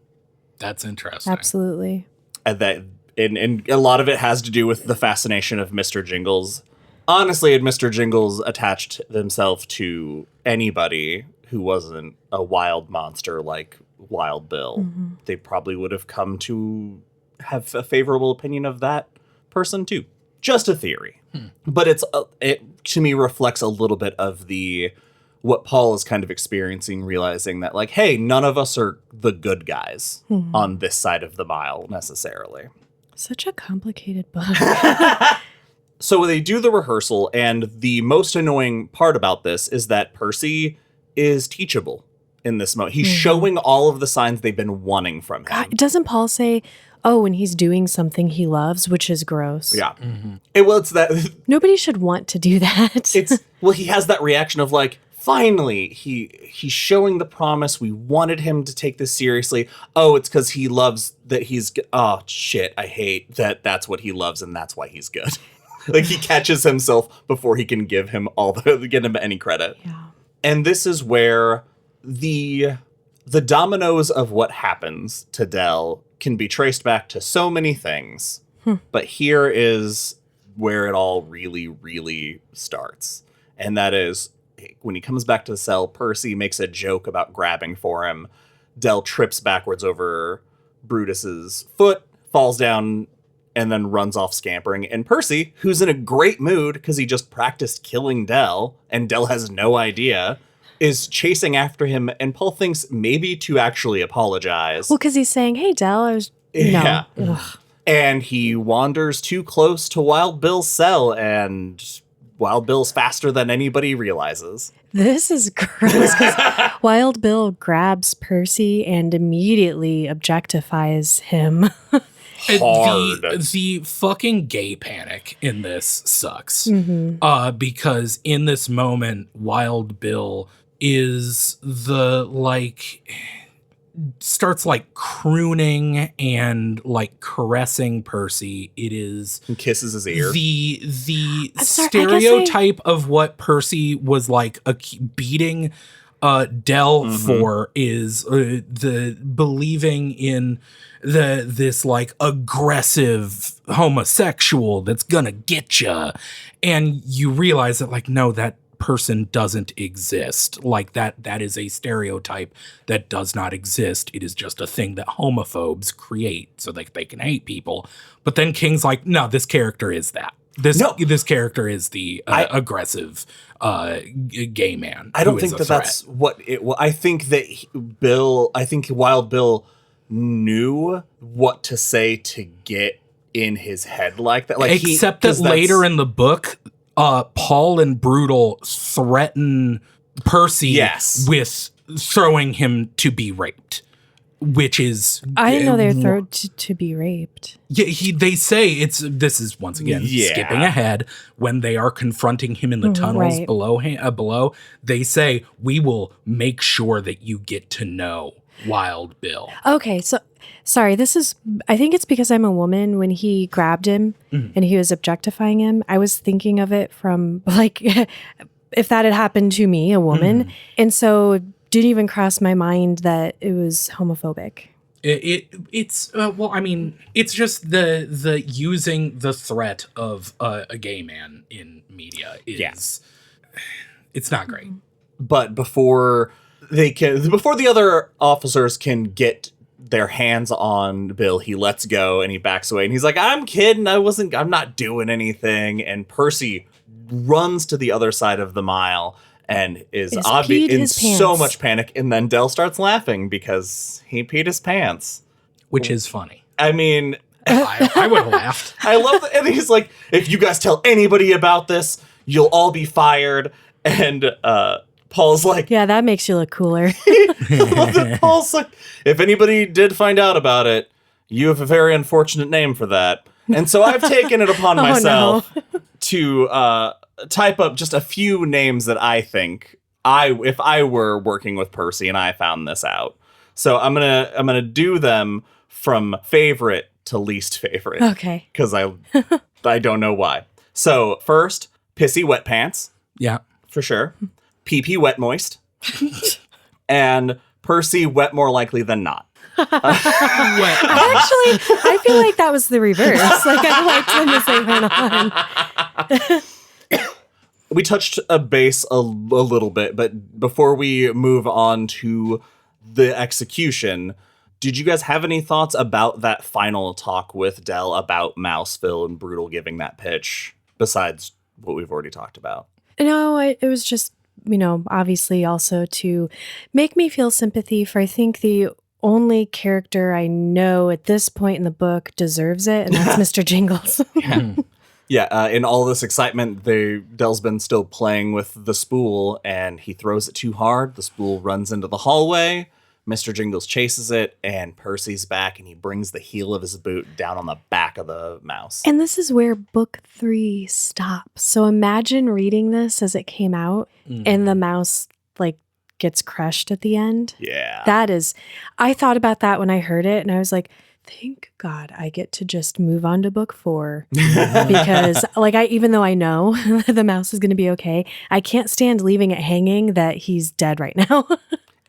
That's interesting. absolutely. And that, and a lot of it has to do with the fascination of Mr. Jingles. Honestly, had Mr. Jingles attached themselves to anybody who wasn't a wild monster like Wild Bill, they probably would have come to have a favorable opinion of that person too. Just a theory. But it to me reflects a little bit of the what Paul is kind of experiencing, realizing that, like, hey, none of us are the good guys on this side of the mile necessarily. Such a complicated book. So they do the rehearsal, and the most annoying part about this is that Percy is teachable in this moment. He's showing all of the signs they've been wanting from him. God, doesn't Paul say, oh, when he's doing something he loves, which is gross? Yeah. It's that... Nobody should want to do that. He has that reaction of like, finally, he's showing the promise. We wanted him to take this seriously. Oh, it's because he loves that he's... Oh, shit, I hate that that's what he loves and that's why he's good. Like, he catches himself before he can give him any credit. Yeah. And this is where the dominoes of what happens to Del can be traced back to so many things. But here is where it all really, really starts. And that is, when he comes back to the cell, Percy makes a joke about grabbing for him. Del trips backwards over Brutus's foot, falls down, and then runs off scampering. And Percy, who's in a great mood because he just practiced killing Del, and Del has no idea, is chasing after him. And Paul thinks maybe to actually apologize. Well, because he's saying, hey, Del, I was... Yeah. No. Ugh. And he wanders too close to Wild Bill's cell, and Wild Bill's faster than anybody realizes. This is gross because Wild Bill grabs Percy and immediately objectifies him. Hard. The fucking gay panic in this sucks. Because in this moment, Wild Bill is starts like crooning and like caressing Percy. It is And kisses his ear. the I'm sorry, stereotype of what Percy was like beating Del for is the believing in this like aggressive homosexual that's gonna get you, and you realize that like, no, that person doesn't exist. Like that is a stereotype that does not exist. It is just a thing that homophobes create so that they can hate people. But then King's like, no, this character is that. This character is the aggressive gay man. I don't think that's what it was. I think that Wild Bill knew what to say to get in his head like that. Like, except that later in the book, Paul and Brutal threaten Percy with throwing him to be raped, which is... I didn't know they were thrown to be raped. Yeah, they say this is once again skipping ahead. When they are confronting him in the tunnels below, they say, we will make sure that you get to know Wild Bill. Okay, so sorry, I think it's because I'm a woman. When he grabbed him and he was objectifying him, I was thinking of it from like, if that had happened to me, a woman. And so it didn't even cross my mind that it was homophobic. It's well, I mean, it's just the using the threat of a gay man in media is it's not great. But before the other officers can get their hands on Bill, he lets go and he backs away and he's like, I'm kidding, I'm not doing anything. And Percy runs to the other side of the mile and is obviously in so much panic. And then Del starts laughing because he peed his pants. Which is funny. I mean, I would have laughed. I love that. And he's like, if you guys tell anybody about this, you'll all be fired. And Paul's like, yeah, that makes you look cooler. Paul's like, if anybody did find out about it, you have a very unfortunate name for that. And so I've taken it upon myself to type up just a few names that I think if I were working with Percy and I found this out. So I'm gonna do them from favorite to least favorite. Okay. Because I don't know why. So first, Pissy Wet Pants. Yeah. For sure. PP Wet Moist. And Percy Wet More Likely Than Not. Actually, I feel like that was the reverse. Like, I liked them as they went on. We touched a base a little bit, but before we move on to the execution, did you guys have any thoughts about that final talk with Del about Mouseville and Brutal giving that pitch, besides what we've already talked about? No, it was just obviously also to make me feel sympathy for, I think, the only character I know at this point in the book deserves it, and that's Mr. Jingles. Yeah, in all this excitement, Del's been still playing with the spool, and he throws it too hard. The spool runs into the hallway. Mr. Jingles chases it, and Percy's back, and he brings the heel of his boot down on the back of the mouse. And this is where book 3 stops. So imagine reading this as it came out, and the mouse, gets crushed at the end. Yeah. I thought about that when I heard it, and I was like, thank God I get to just move on to book 4 because even though I know the mouse is going to be okay, I can't stand leaving it hanging that he's dead right now.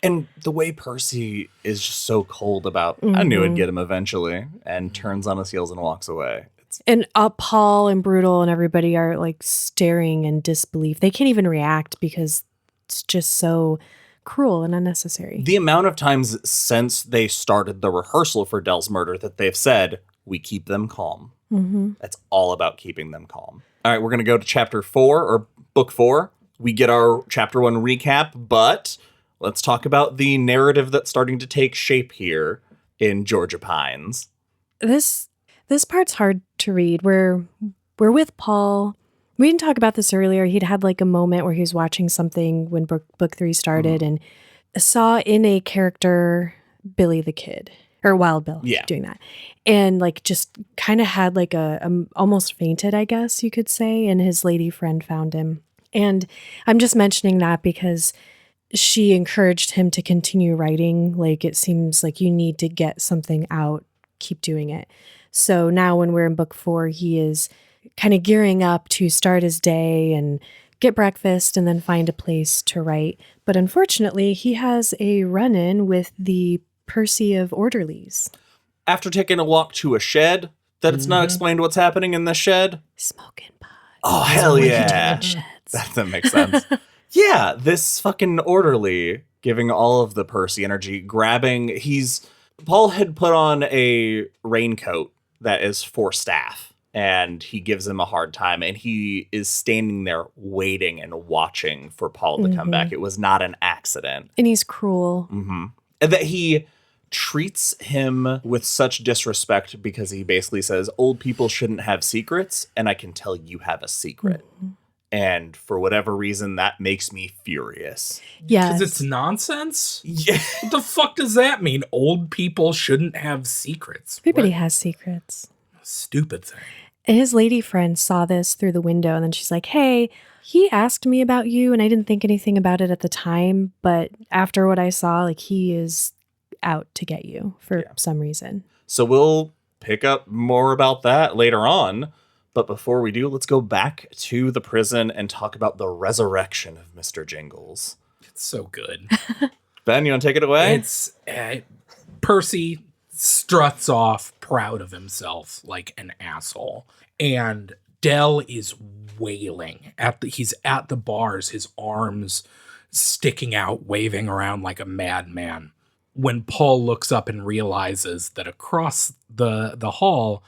And the way Percy is just so cold about, I knew I'd get him eventually, and turns on his heels and walks away. And Paul and Brutal and everybody are staring in disbelief. They can't even react because it's just so cruel and unnecessary. The amount of times since they started the rehearsal for Del's murder that they've said, we keep them calm. That's all about keeping them calm. All right, we're going to go to chapter 4 or book 4. We get our chapter 1 recap, but let's talk about the narrative that's starting to take shape here in Georgia Pines. This part's hard to read. We're with Paul. We didn't talk about this earlier. He'd had a moment where he was watching something when book 3 started and saw in a character Billy the Kid, or Wild Bill doing that. And just kind of had almost fainted, I guess you could say. And his lady friend found him. And I'm just mentioning that because she encouraged him to continue writing. It seems like you need to get something out, keep doing it. So now when we're in book 4, he is kind of gearing up to start his day and get breakfast and then find a place to write. But unfortunately, he has a run-in with the Percy of Orderlies. After taking a walk to a shed, it's not explained what's happening in the shed. Smoking pot. Oh, hell yeah. That makes sense. Yeah, this fucking orderly giving all of the Percy energy, Paul had put on a raincoat that is for staff, and he gives him a hard time, and he is standing there waiting and watching for Paul to come back. It was not an accident. And he's cruel. And that he treats him with such disrespect because he basically says, old people shouldn't have secrets, and I can tell you have a secret. And for whatever reason, that makes me furious. Yes. Because it's nonsense? Yeah. What the fuck does that mean? Old people shouldn't have secrets. Everybody has secrets. Stupid thing. And his lady friend saw this through the window, and then she's like, hey, he asked me about you, and I didn't think anything about it at the time, but after what I saw, he is out to get you for some reason. So we'll pick up more about that later on. But before we do, let's go back to the prison and talk about the resurrection of Mr. Jingles. It's so good. Ben, you want to take it away? It's Percy struts off proud of himself like an asshole. And Del is wailing. He's at the bars, his arms sticking out, waving around like a madman. When Paul looks up and realizes that across the hall,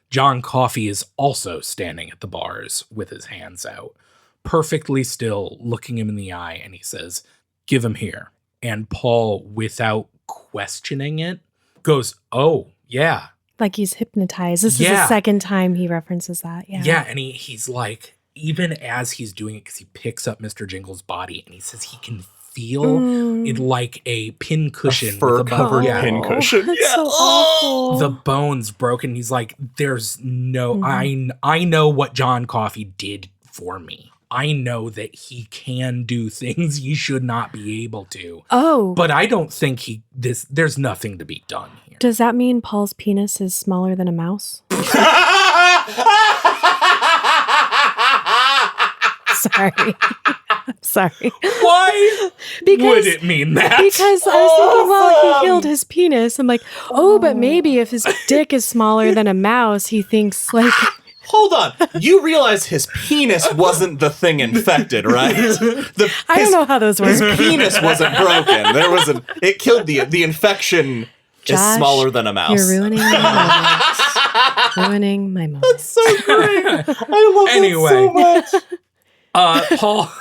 John Coffey is also standing at the bars with his hands out, perfectly still, looking him in the eye, and he says, give him here. And Paul, without questioning it, goes, oh, yeah. Like he's hypnotized. This is the second time he references that. Yeah. Yeah, and he's like, even as he's doing it, because he picks up Mr. Jingles' body, and he says he can feel it like a pin cushion. A fur-covered pin cushion. That's so awful. The bones broken. He's like, there's no... I know what John Coffey did for me. I know that he can do things he should not be able to. Oh. But I don't think there's nothing to be done here. Does that mean Paul's penis is smaller than a mouse? Sorry. Sorry. Why would it mean that? Because I was thinking, well, he healed his penis. I'm like, but maybe if his dick is smaller than a mouse, he thinks Hold on. You realize his penis wasn't the thing infected, right? I don't know how those work. His penis wasn't broken. It killed the infection. Josh, is smaller than a mouse. You're ruining my moment. Ruining my moment. That's so great. I love it so much.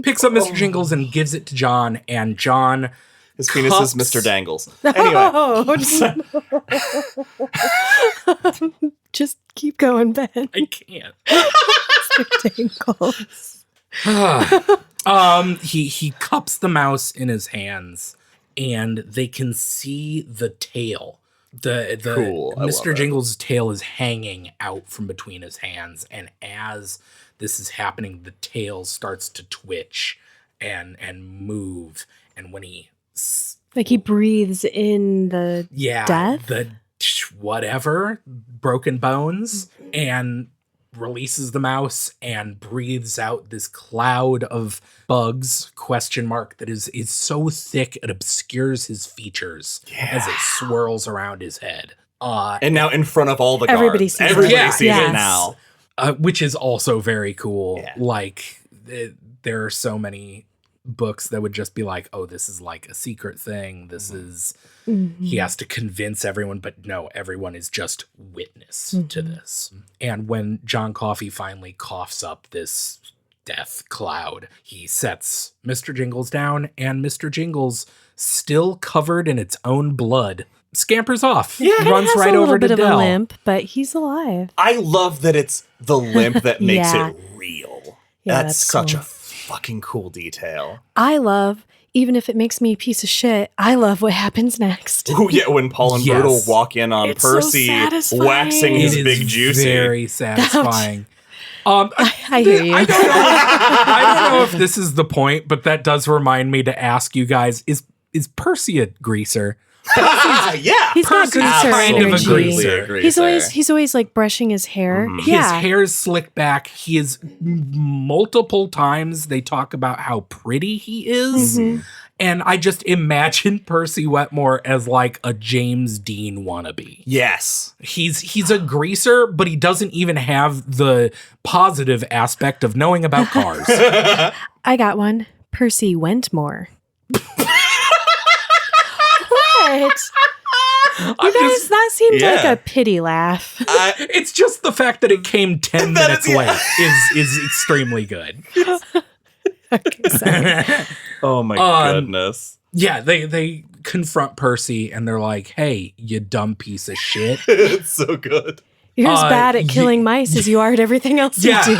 picks up Mr. Jingles and gives it to John, and John... His penis is Mr. Dangles. Anyway. Just keep going, Ben. I can't. Dangles. He cups the mouse in his hands, and they can see the tail. Cool. Mr. Jingles' tail is hanging out from between his hands, and as this is happening, the tail starts to twitch and move, and when he Like he breathes in the death? the whatever, broken bones, and releases the mouse and breathes out this cloud of bugs, ? That is so thick it obscures his features as it swirls around his head. And now in front of all the guards. Everybody sees it now. Which is also very cool. Yeah. Like, there are so many books that would just be like, oh, this is like a secret thing. This is, he has to convince everyone, but no, everyone is just witness to this. And when John Coffey finally coughs up this death cloud, he sets Mr. Jingles down, and Mr. Jingles, still covered in its own blood, scampers off. Yeah, runs right a over to bit of Del. a limp, but he's alive. I love that it's the limp that makes it real. Yeah, that's that's such cool. a fucking cool detail. I love, even if it makes me a piece of shit, I love what happens next. Oh yeah, when Paul and Brutal walk in on It's so Percy satisfying. waxing his It big is juicy. very satisfying. I hear you. I don't know if this is the point, but that does remind me to ask you guys: Is Percy a greaser? Yeah, He's got Percy's greaser kind of a energy. greaser. He's always like brushing his hair. Mhm. Yeah. His hair is slicked back. He is multiple times they talk about how pretty he is. And I just imagine Percy Wetmore as like a James Dean wannabe. Yes. He's a greaser, but he doesn't even have the positive aspect of knowing about cars. I got one. Percy Wentmore. What? You guys, that seemed like a pity laugh. It's just the fact that it came 10 minutes late is extremely good. Oh my goodness. Yeah, they confront Percy and they're like, "Hey, you dumb piece of shit." It's so good. You're as bad at killing mice as you are at everything else you do.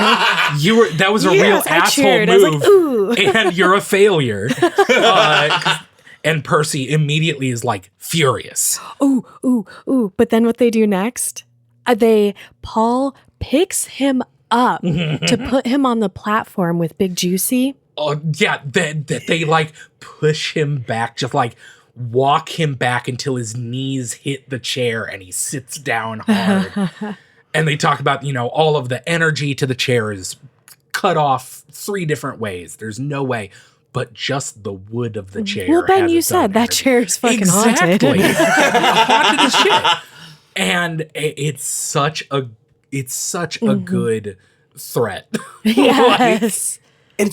That was a real asshole cheered. move. I was like, ooh. And you're a failure. And Percy immediately is like furious. Ooh. But then what they do next, Paul picks him up to put him on the platform with Big Juicy. Oh, yeah, that they like push him back, just like walk him back until his knees hit the chair and he sits down hard. And they talk about, all of the energy to the chair is cut off 3 different ways. There's no way. But just the wood of the chair. Well, Ben, has you its own said that energy. chair is fucking haunted. Exactly. Haunted as shit. And it's such a good threat. Yes.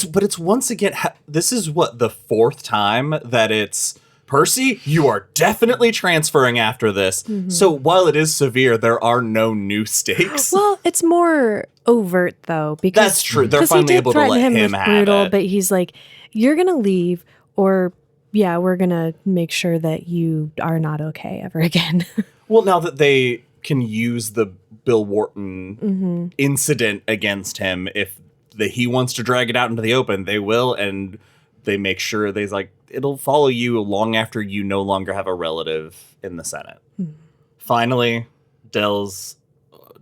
But it's once again, this is what, the 4th time that it's, Percy, you are definitely transferring after this. So while it is severe, there are no new stakes. Well, it's more overt though, because That's true. They're finally able to let him have Brutal, it. but he's like, "You're gonna leave, or we're gonna make sure that you are not okay ever again." Well, now that they can use the Bill Wharton incident against him, if he wants to drag it out into the open, they will, and they make sure it'll follow you long after you no longer have a relative in the Senate. Finally, Del's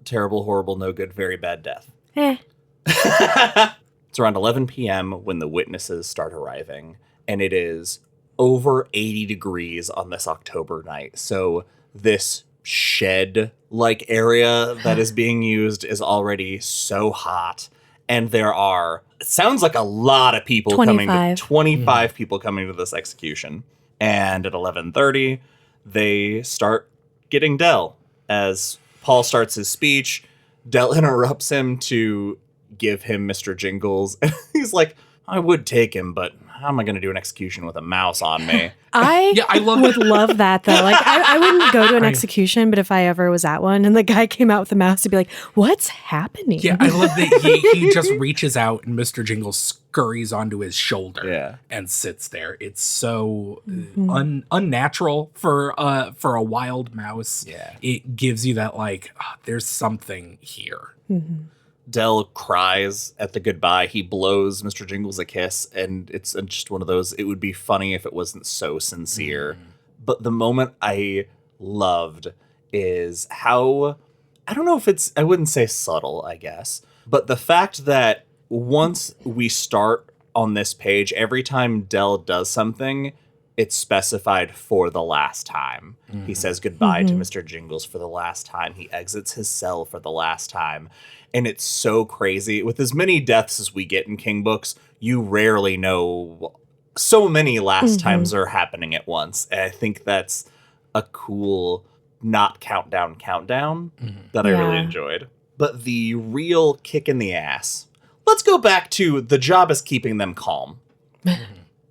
terrible, horrible, no good, very bad death. It's around 11 p.m. when the witnesses start arriving, and it is over 80 degrees on this October night. So this shed-like area that is being used is already so hot. And there are, it sounds like a lot of people 25 people coming to this execution. And at 11:30, they start getting Del. As Paul starts his speech, Del interrupts him to give him Mr. Jingles. And he's like, I would take him, but how am I going to do an execution with a mouse on me? I would love that, though. Like, I wouldn't go to an execution, but if I ever was at one and the guy came out with a mouse, I'd be like, what's happening? Yeah, I love that he just reaches out and Mr. Jingles scurries onto his shoulder and sits there. It's so unnatural for a wild mouse. Yeah. It gives you that, like, there's something here. Mm-hmm. Del cries at the goodbye. He blows Mr. Jingles a kiss, and it's just one of those, it would be funny if it wasn't so sincere. But the moment I loved is how, I don't know if it's, I wouldn't say subtle, I guess, but the fact that once we start on this page, every time Del does something, it's specified for the last time. He says goodbye to Mr. Jingles for the last time. He exits his cell for the last time. And it's so crazy. With as many deaths as we get in King books, you rarely know so many last times are happening at once. And I think that's a cool not countdown that I really enjoyed. But the real kick in the ass. Let's go back to the job is keeping them calm.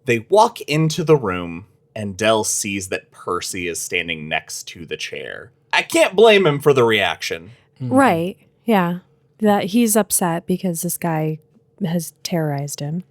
They walk into the room and Del sees that Percy is standing next to the chair. I can't blame him for the reaction. Right. Yeah. That he's upset because this guy has terrorized him.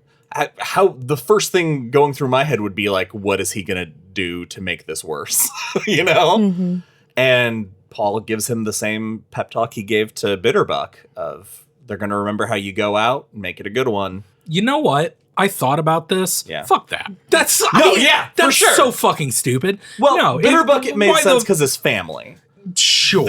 How the first thing going through my head would be like, what is he going to do to make this worse? You know? And Paul gives him the same pep talk he gave to Bitterbuck of they're going to remember how you go out and make it a good one. You know what? I thought about this. Yeah. Fuck that. That's for sure. so fucking stupid. Well, no, Bitterbuck, it made sense because his family. Sure.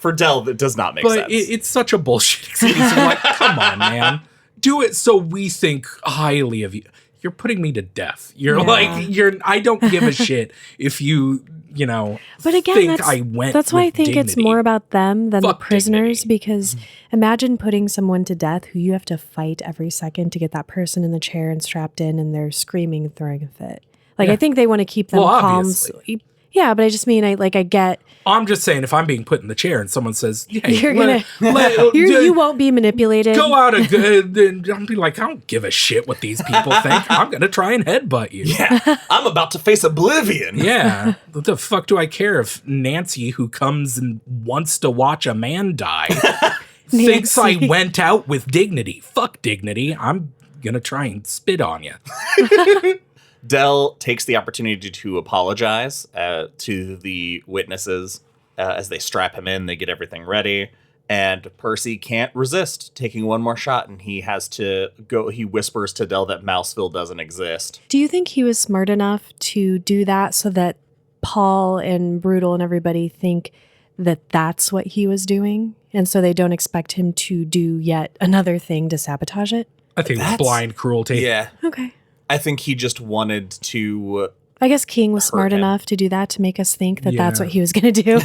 For Del, that does not make sense. But it's such a bullshit excuse. I'm like, come on, man. Do it so we think highly of you. You're putting me to death. You're I don't give a shit if you but again, think I went that's why I think dignity. it's more about them than Fuck the prisoners, dignity. because imagine putting someone to death who you have to fight every second to get that person in the chair and strapped in and they're screaming and throwing a fit. Like, I think they want to keep them calm. Obviously. Yeah, but I just mean, I get... I'm just saying, if I'm being put in the chair and someone says, hey, you won't be manipulated. Go out and then I'll be like, I don't give a shit what these people think. I'm going to try and headbutt you. Yeah, I'm about to face oblivion. Yeah. What the fuck do I care if Nancy, who comes and wants to watch a man die, thinks I went out with dignity? Fuck dignity. I'm going to try and spit on you. Del takes the opportunity to apologize to the witnesses as they strap him in. They get everything ready. And Percy can't resist taking one more shot. And he has to go. He whispers to Del that Mouseville doesn't exist. Do you think he was smart enough to do that so that Paul and Brutal and everybody think that that's what he was doing? And so they don't expect him to do yet another thing to sabotage it? I think it's blind cruelty. Yeah. Okay. I think he just wanted to... I guess King was smart enough to do that to make us think that that's what he was going to do.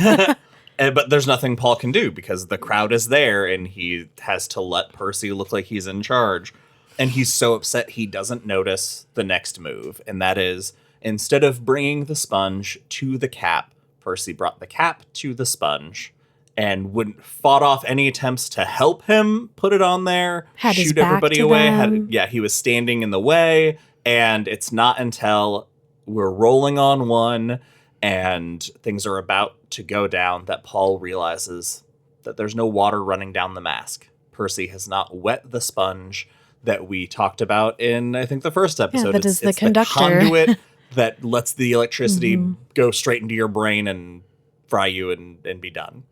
But there's nothing Paul can do because the crowd is there and he has to let Percy look like he's in charge. And he's so upset he doesn't notice the next move. And that is, instead of bringing the sponge to the cap, Percy brought the cap to the sponge and fought off any attempts to help him put it on there, shoot everybody away. He was standing in the way. And it's not until we're rolling on one and things are about to go down that Paul realizes that there's no water running down the mask. Percy has not wet the sponge that we talked about in, I think, the first episode. Yeah, that is the conductor. The conduit that lets the electricity go straight into your brain and fry you and be done.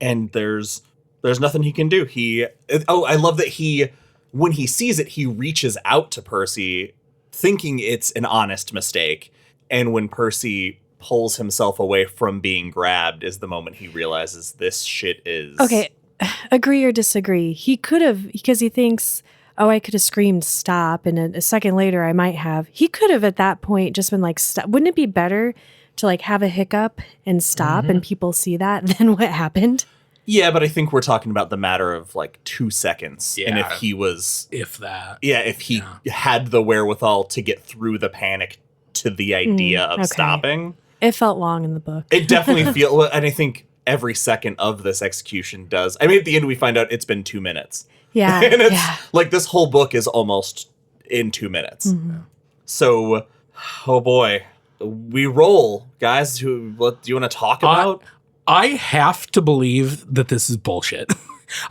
And there's nothing he can do. I love that when he sees it, he reaches out to Percy thinking it's an honest mistake. And when Percy pulls himself away from being grabbed is the moment he realizes this shit is... Okay, agree or disagree. He could have, because he thinks, I could have screamed stop, and a second later I might have. He could have at that point just been like, stop. Wouldn't it be better to like have a hiccup and stop and people see that than what happened? Yeah, but I think we're talking about the matter of like 2 seconds. Yeah. And if he was... If that. Yeah, if he had the wherewithal to get through the panic to the idea of stopping. It felt long in the book. It definitely feels... And I think every second of this execution does. I mean, at the end we find out it's been 2 minutes. Yeah. And it's like this whole book is almost in 2 minutes. So, oh boy, we roll, guys. What do you want to talk about? I have to believe that this is bullshit.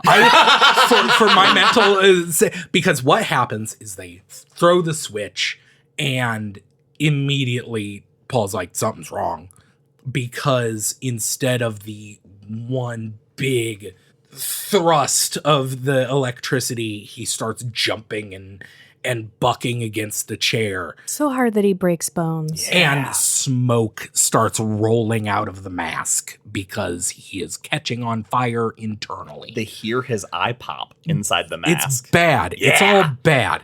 For my mental, because what happens is they throw the switch and immediately Paul's like, something's wrong, because instead of the one big thrust of the electricity, he starts jumping and bucking against the chair. So hard that he breaks bones. And smoke starts rolling out of the mask because he is catching on fire internally. They hear his eye pop inside the mask. It's bad. Yeah. It's all bad.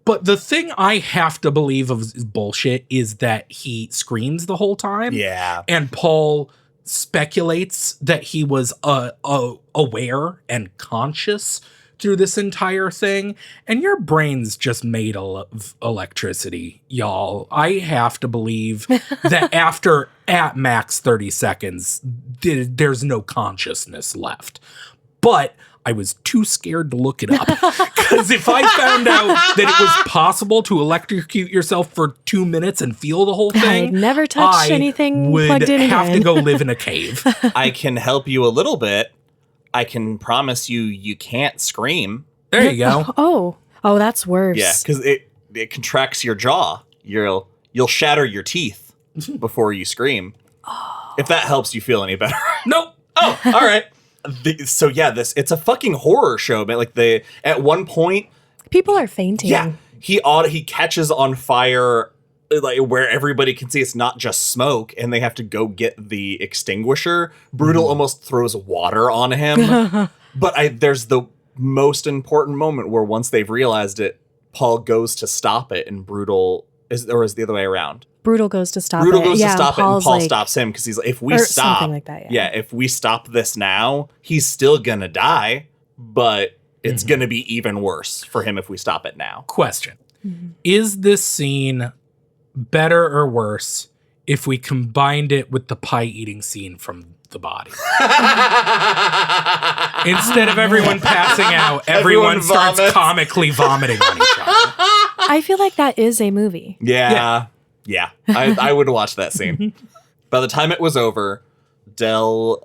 But the thing I have to believe of is bullshit is that he screams the whole time. Yeah. And Paul speculates that he was aware and conscious through this entire thing, and your brain's just made of electricity, y'all. I have to believe that after at max 30 seconds, there's no consciousness left. But I was too scared to look it up, because if I found out that it was possible to electrocute yourself for 2 minutes and feel the whole thing, I'd never touched anything plugged in would have again. to go live in a cave. I can help you a little bit. I can promise you can't scream. There you go. Oh, that's worse. Yeah, because it contracts your jaw. You'll shatter your teeth before you scream. If that helps you feel any better. Nope. Oh, all right. It's a fucking horror show, but like at one point, People are fainting. yeah, he catches on fire, like where everybody can see it's not just smoke, and they have to go get the extinguisher. Brutal almost throws water on him. But there's the most important moment where once they've realized it, Paul goes to stop it, and Brutal is the other way around. Brutal goes to stop Brutal it. goes to Yeah, stop it, and Paul's Paul like, stops him because he's like, if we or stop, something like that, yeah. if we stop this now, he's still gonna die, but it's gonna be even worse for him if we stop it now. Question. Is this scene better or worse if we combined it with the pie eating scene from The Body? Instead of everyone passing out, everyone starts vomits. comically vomiting on each other. I feel like that is a movie. Yeah. I would watch that scene. By the time it was over, Del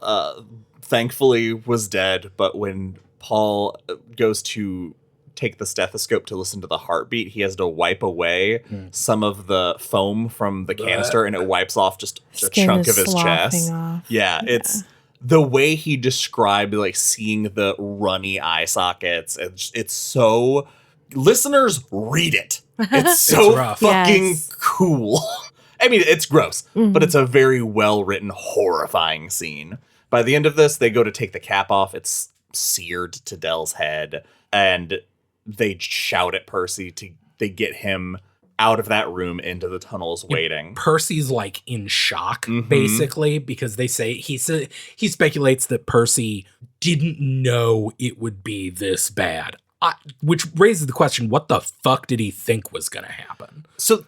thankfully was dead, but when Paul goes to take the stethoscope to listen to the heartbeat, he has to wipe away some of the foam from the canister, and it wipes off just a Skin chunk is of his chest. sloughing off. Yeah, it's the way he described like seeing the runny eye sockets. It's so, listeners, read it. It's so rough. fucking Yes. cool. I mean, it's gross, but it's a very well written, horrifying scene. By the end of this, they go to take the cap off. It's seared to Del's head, and they shout at Percy they get him out of that room into the tunnels waiting. Percy's like in shock, basically, because they say he speculates that Percy didn't know it would be this bad. Which raises the question, what the fuck did he think was going to happen? So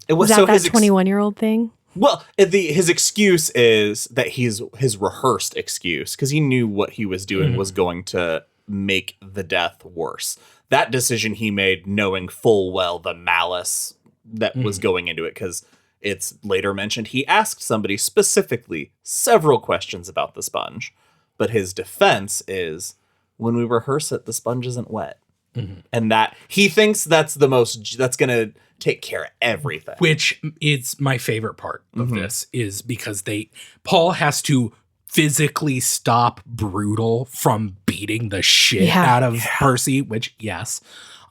it was Is so that his 21-year-old thing? well, his excuse is that his rehearsed excuse, because he knew what he was doing was going to make the death worse. That decision he made knowing full well the malice that was going into it, because it's later mentioned he asked somebody specifically several questions about the sponge. But his defense is, when we rehearse it, the sponge isn't wet. And that he thinks that's that's going to take care of everything. Which is my favorite part of this, is because Paul has to physically stop Brutal from beating the shit out of Percy, which, yes.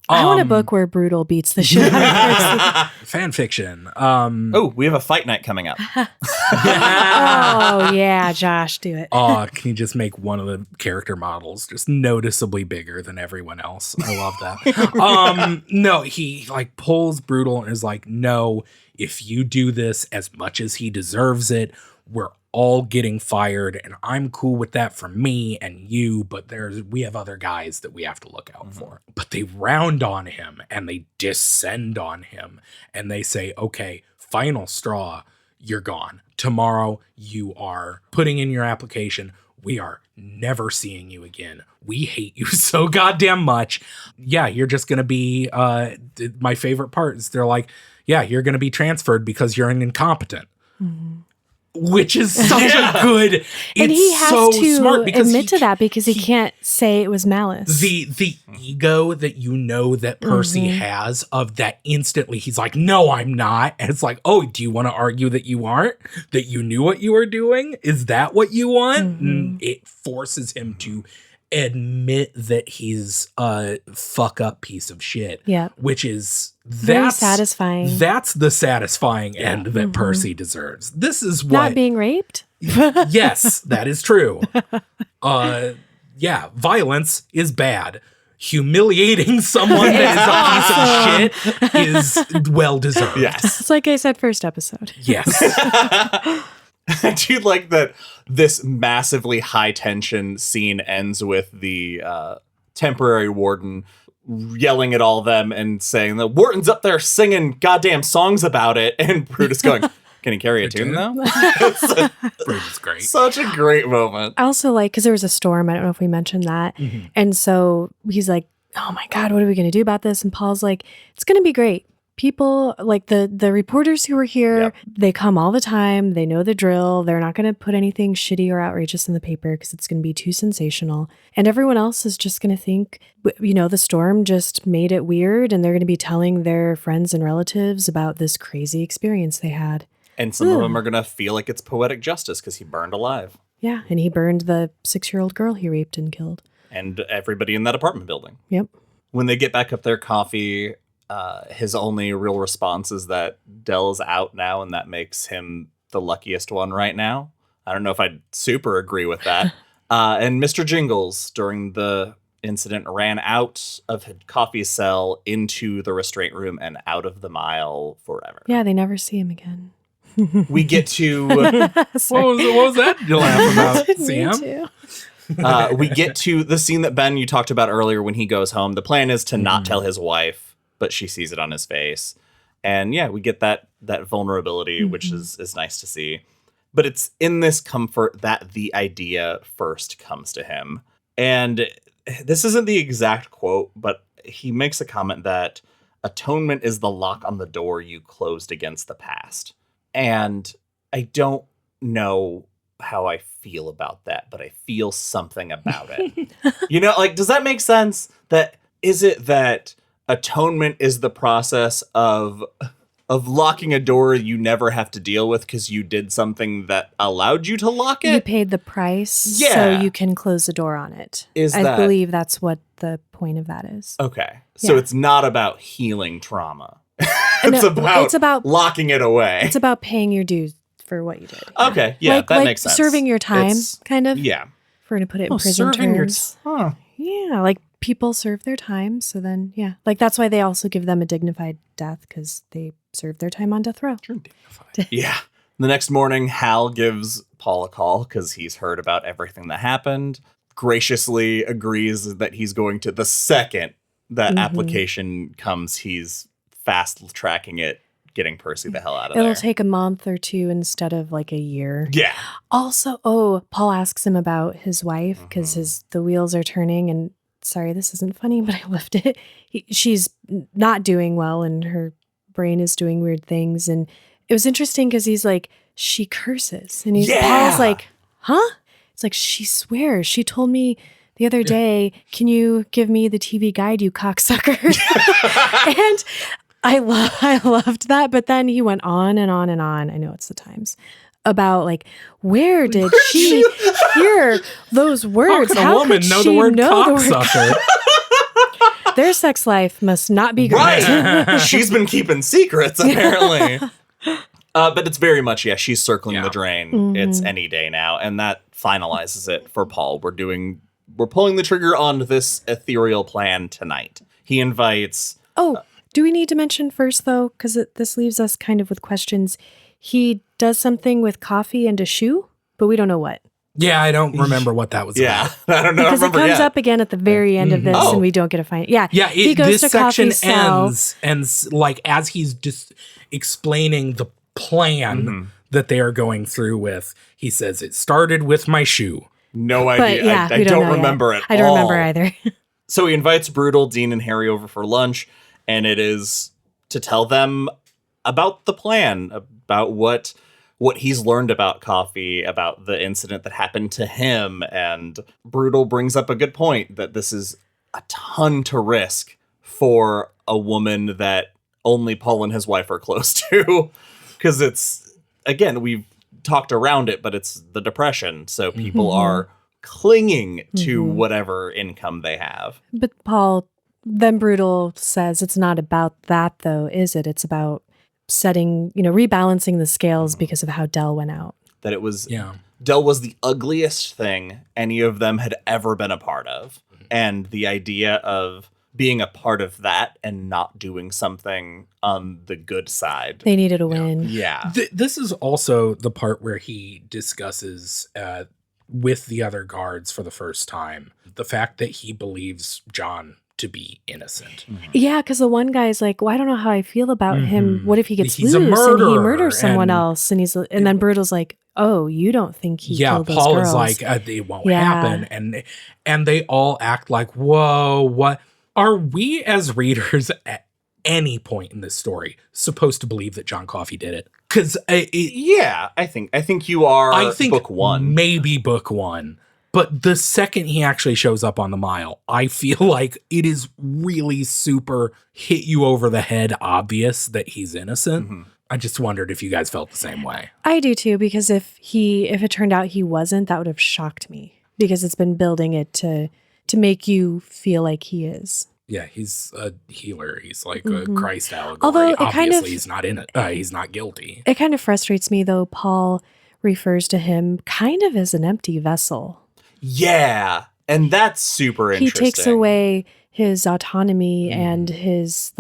I want a book where Brutal beats the shit out of Fan fiction. Oh, we have a fight night coming up. Oh, yeah, Josh, do it. Can you just make one of the character models just noticeably bigger than everyone else? I love that. No, he like pulls Brutal and is like, no, if you do this as much as he deserves it, we're all getting fired, and I'm cool with that for me and you, but we have other guys that we have to look out for. But they round on him and they descend on him and they say, okay, final straw, you're gone. Tomorrow you are putting in your application. We are never seeing you again. We hate you so goddamn much. Yeah, you're just going to be, my favorite part is they're like, yeah, you're going to be transferred because you're an incompetent. Which is such a good, and he has so to smart because admit to that because he can't say it was malice. The ego that that Percy has of that instantly, he's like, no, I'm not. And it's like, oh, do you want to argue that you aren't? That you knew what you were doing? Is that what you want? And it forces him to admit that he's a fuck up piece of shit. Yeah. Which is very satisfying. That's the satisfying end that Percy deserves. This is what not being raped. Yes, that is true. Yeah, violence is bad. Humiliating someone that is a piece of shit is well deserved. Yes. It's like I said first episode. Yes. I do like that this massively high tension scene ends with the temporary warden yelling at all of them and saying the warden's up there singing goddamn songs about it, and Brutus going, can he carry a tune though? Brutus is great. Such a great moment. I also like, because there was a storm, I don't know if we mentioned that, and so he's like, oh my God, what are we going to do about this? And Paul's like, it's going to be great. People, like the reporters who were here, they come all the time. They know the drill. They're not going to put anything shitty or outrageous in the paper because it's going to be too sensational. And everyone else is just going to think, the storm just made it weird. And they're going to be telling their friends and relatives about this crazy experience they had. And some of them are going to feel like it's poetic justice because he burned alive. Yeah. And he burned the 6-year-old girl he raped and killed. And everybody in that apartment building. Yep. When they get back up their coffee, his only real response is that Dell's out now, and that makes him the luckiest one right now. I don't know if I'd super agree with that. And Mr. Jingles, during the incident, ran out of his coffee cell into the restraint room and out of the mile forever. Yeah, they never see him again. We get to... what was that you laugh about, Sam? We get to the scene that, Ben, you talked about earlier when he goes home. The plan is to not tell his wife, but she sees it on his face. And yeah, we get that vulnerability, which is nice to see. But it's in this comfort that the idea first comes to him. And this isn't the exact quote, but he makes a comment that atonement is the lock on the door you closed against the past. And I don't know how I feel about that, but I feel something about it. Does that make sense? Is it that atonement is the process of locking a door you never have to deal with because you did something that allowed you to lock it? You paid the price so you can close the door on it. I believe that's what the point of that is. Okay. So it's not about healing trauma. It's about locking it away. It's about paying your dues for what you did. Okay. Yeah, that makes sense. Serving your time, kind of. Yeah. If we're going to put it in prison terms. Huh. Yeah, like people serve their time. So then, yeah. Like that's why they also give them a dignified death, because they serve their time on death row. Sure, dignified. Yeah. The next morning, Hal gives Paul a call because he's heard about everything that happened. Graciously agrees that he's going to, the second that application comes, he's fast tracking it, getting Percy the hell out of there. It'll take a month or two instead of like a year. Yeah. Also, Paul asks him about his wife because the wheels are turning, and sorry, this isn't funny, but I left it. She's not doing well and her brain is doing weird things. And it was interesting because he's like, she curses. And Paul's like, huh? It's like, she swears. She told me the other day, can you give me the TV guide, you cocksucker? And I loved that. But then he went on and on and on. I know it's the Times. About like, where did she hear those words? How can a woman know the word cocksucker? Their sex life must not be great. Right. She's been keeping secrets, apparently. But it's very much, she's circling the drain. It's any day now. And that finalizes it for Paul. We're pulling the trigger on this ethereal plan tonight. He invites... do we need to mention first, though? Because this leaves us kind of with questions. He does something with coffee and a shoe, but we don't know what. Yeah, I don't remember what that was about. I don't know. Because it comes up again at the very end of this, and we don't get to find it. Yeah, he goes this to section coffee cell. ends, and like as he's just explaining the plan that they are going through with, he says, it started with my shoe. No But idea. yeah, I we don't don't know remember yet. it. I don't remember either. So he invites Brutal, Dean, and Harry over for lunch, and it is to tell them about the plan, about what he's learned about Coffee, about the incident that happened to him. And Brutal brings up a good point that this is a ton to risk for a woman that only Paul and his wife are close to. Because it's, again, we've talked around it, but it's the Depression. So people are clinging to whatever income they have. But Paul, then Brutal says it's not about that though, is it? It's about setting, rebalancing the scales because of how Dell went out. That it was, Dell was the ugliest thing any of them had ever been a part of. And the idea of being a part of that and not doing something on the good side. They needed a win. Yeah. This is also the part where he discusses with the other guards for the first time the fact that he believes John to be innocent. Yeah, because the one guy's like, well, I don't know how I feel about him. What if he gets He's a loose and he murderer, murders someone and- else? And then Brutal's like, oh, you don't think he killed those Paul girls? is like, it won't happen. And they all act like, whoa, what? Are we as readers at any point in this story supposed to believe that John Coffey did it? Because I think you are. I think book one, maybe book one. But the second he actually shows up on the mile, I feel like it is really super hit you over the head obvious that he's innocent. I just wondered if you guys felt the same way. I do too, because if it turned out he wasn't, that would have shocked me because it's been building it to make you feel like he is. Yeah, he's a healer. He's like a Christ allegory. Although it obviously, kind of, he's not in it. He's not guilty. It kind of frustrates me, though. Paul refers to him kind of as an empty vessel. Yeah, and that's super interesting. He takes away his autonomy and his,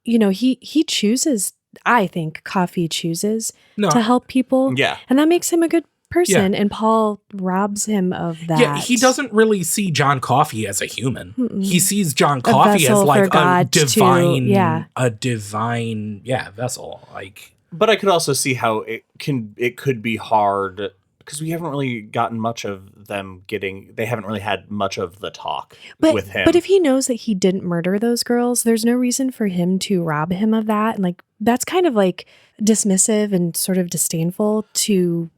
he chooses, I think Coffey chooses to help people. Yeah. And that makes him a good person. And Paul robs him of that. Yeah, he doesn't really see John Coffey as a human. He sees John Coffey as like a divine vessel. Like, but I could also see how it could be hard because we haven't really gotten much of them they haven't really had much of the talk with him. But if he knows that he didn't murder those girls, there's no reason for him to rob him of that. And that's kind of dismissive and sort of disdainful to...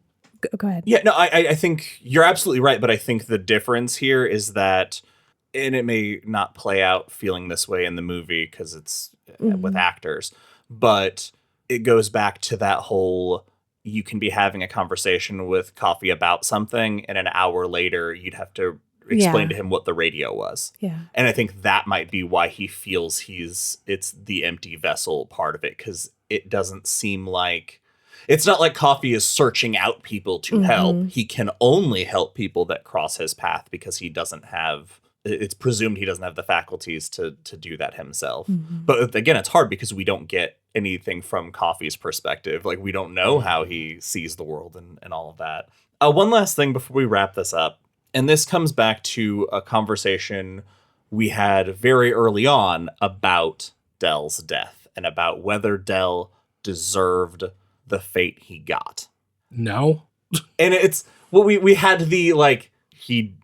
Go ahead. Yeah, no, I think you're absolutely right. But I think the difference here is that, and it may not play out feeling this way in the movie because it's with actors, but it goes back to that whole, you can be having a conversation with Coffey about something and an hour later you'd have to explain to him what the radio was. Yeah. And I think that might be why he feels it's the empty vessel part of it, because it doesn't seem like, it's not like Coffey is searching out people to help. He can only help people that cross his path because he doesn't have, it's presumed he doesn't have the faculties to do that himself. But again, it's hard because we don't get anything from Coffey's perspective. Like, we don't know how he sees the world and all of that. One last thing before we wrap this up, and this comes back to a conversation we had very early on about Dell's death and about whether Dell deserved the fate he got. No. And it's, well, we had the, he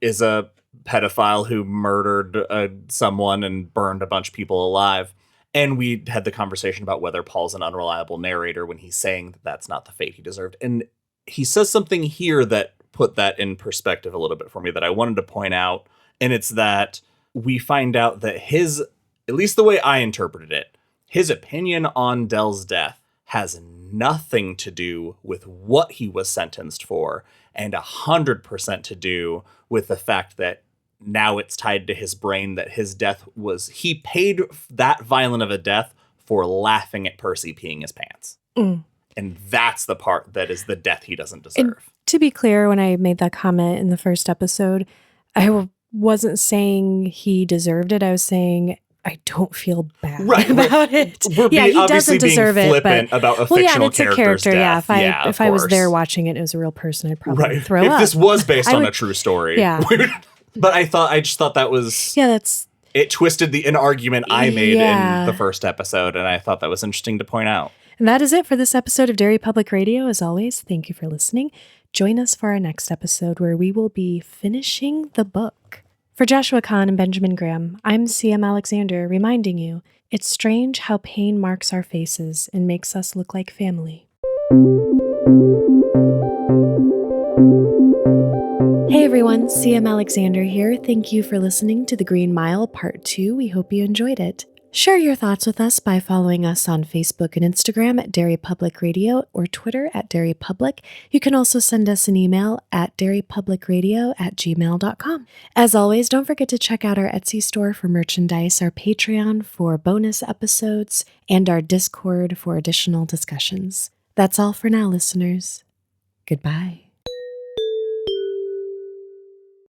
is a pedophile who murdered someone and burned a bunch of people alive. And we had the conversation about whether Paul's an unreliable narrator when he's saying that that's not the fate he deserved. And he says something here that put that in perspective a little bit for me that I wanted to point out. And it's that we find out that his, at least the way I interpreted it, his opinion on Dell's death has nothing to do with what he was sentenced for and 100% to do with the fact that now it's tied to his brain that his death was, he paid that violent of a death for laughing at Percy peeing his pants. And that's the part that is the death he doesn't deserve. And to be clear, when I made that comment in the first episode, I wasn't saying he deserved it. I was saying I don't feel bad about it. He doesn't deserve it. But about a fictional it's a character. Death. Yeah, if I was there watching it, it was a real person, I'd probably throw up. If this was based on a true story, but I just thought that was it twisted an argument I made in the first episode, and I thought that was interesting to point out. And that is it for this episode of Derry Public Radio. As always, thank you for listening. join us for our next episode where we will be finishing the book. For Joshua Kahn and Benjamin Graham, I'm CM Alexander reminding you, it's strange how pain marks our faces and makes us look like family. Hey everyone, CM Alexander here. Thank you for listening to The Green Mile Part 2. We hope you enjoyed it. Share your thoughts with us by following us on Facebook and Instagram at Derry Public Radio or Twitter at Derry Public. You can also send us an email at derrypublicradio@gmail.com. As always, don't forget to check out our Etsy store for merchandise, our Patreon for bonus episodes, and our Discord for additional discussions. That's all for now, listeners. Goodbye.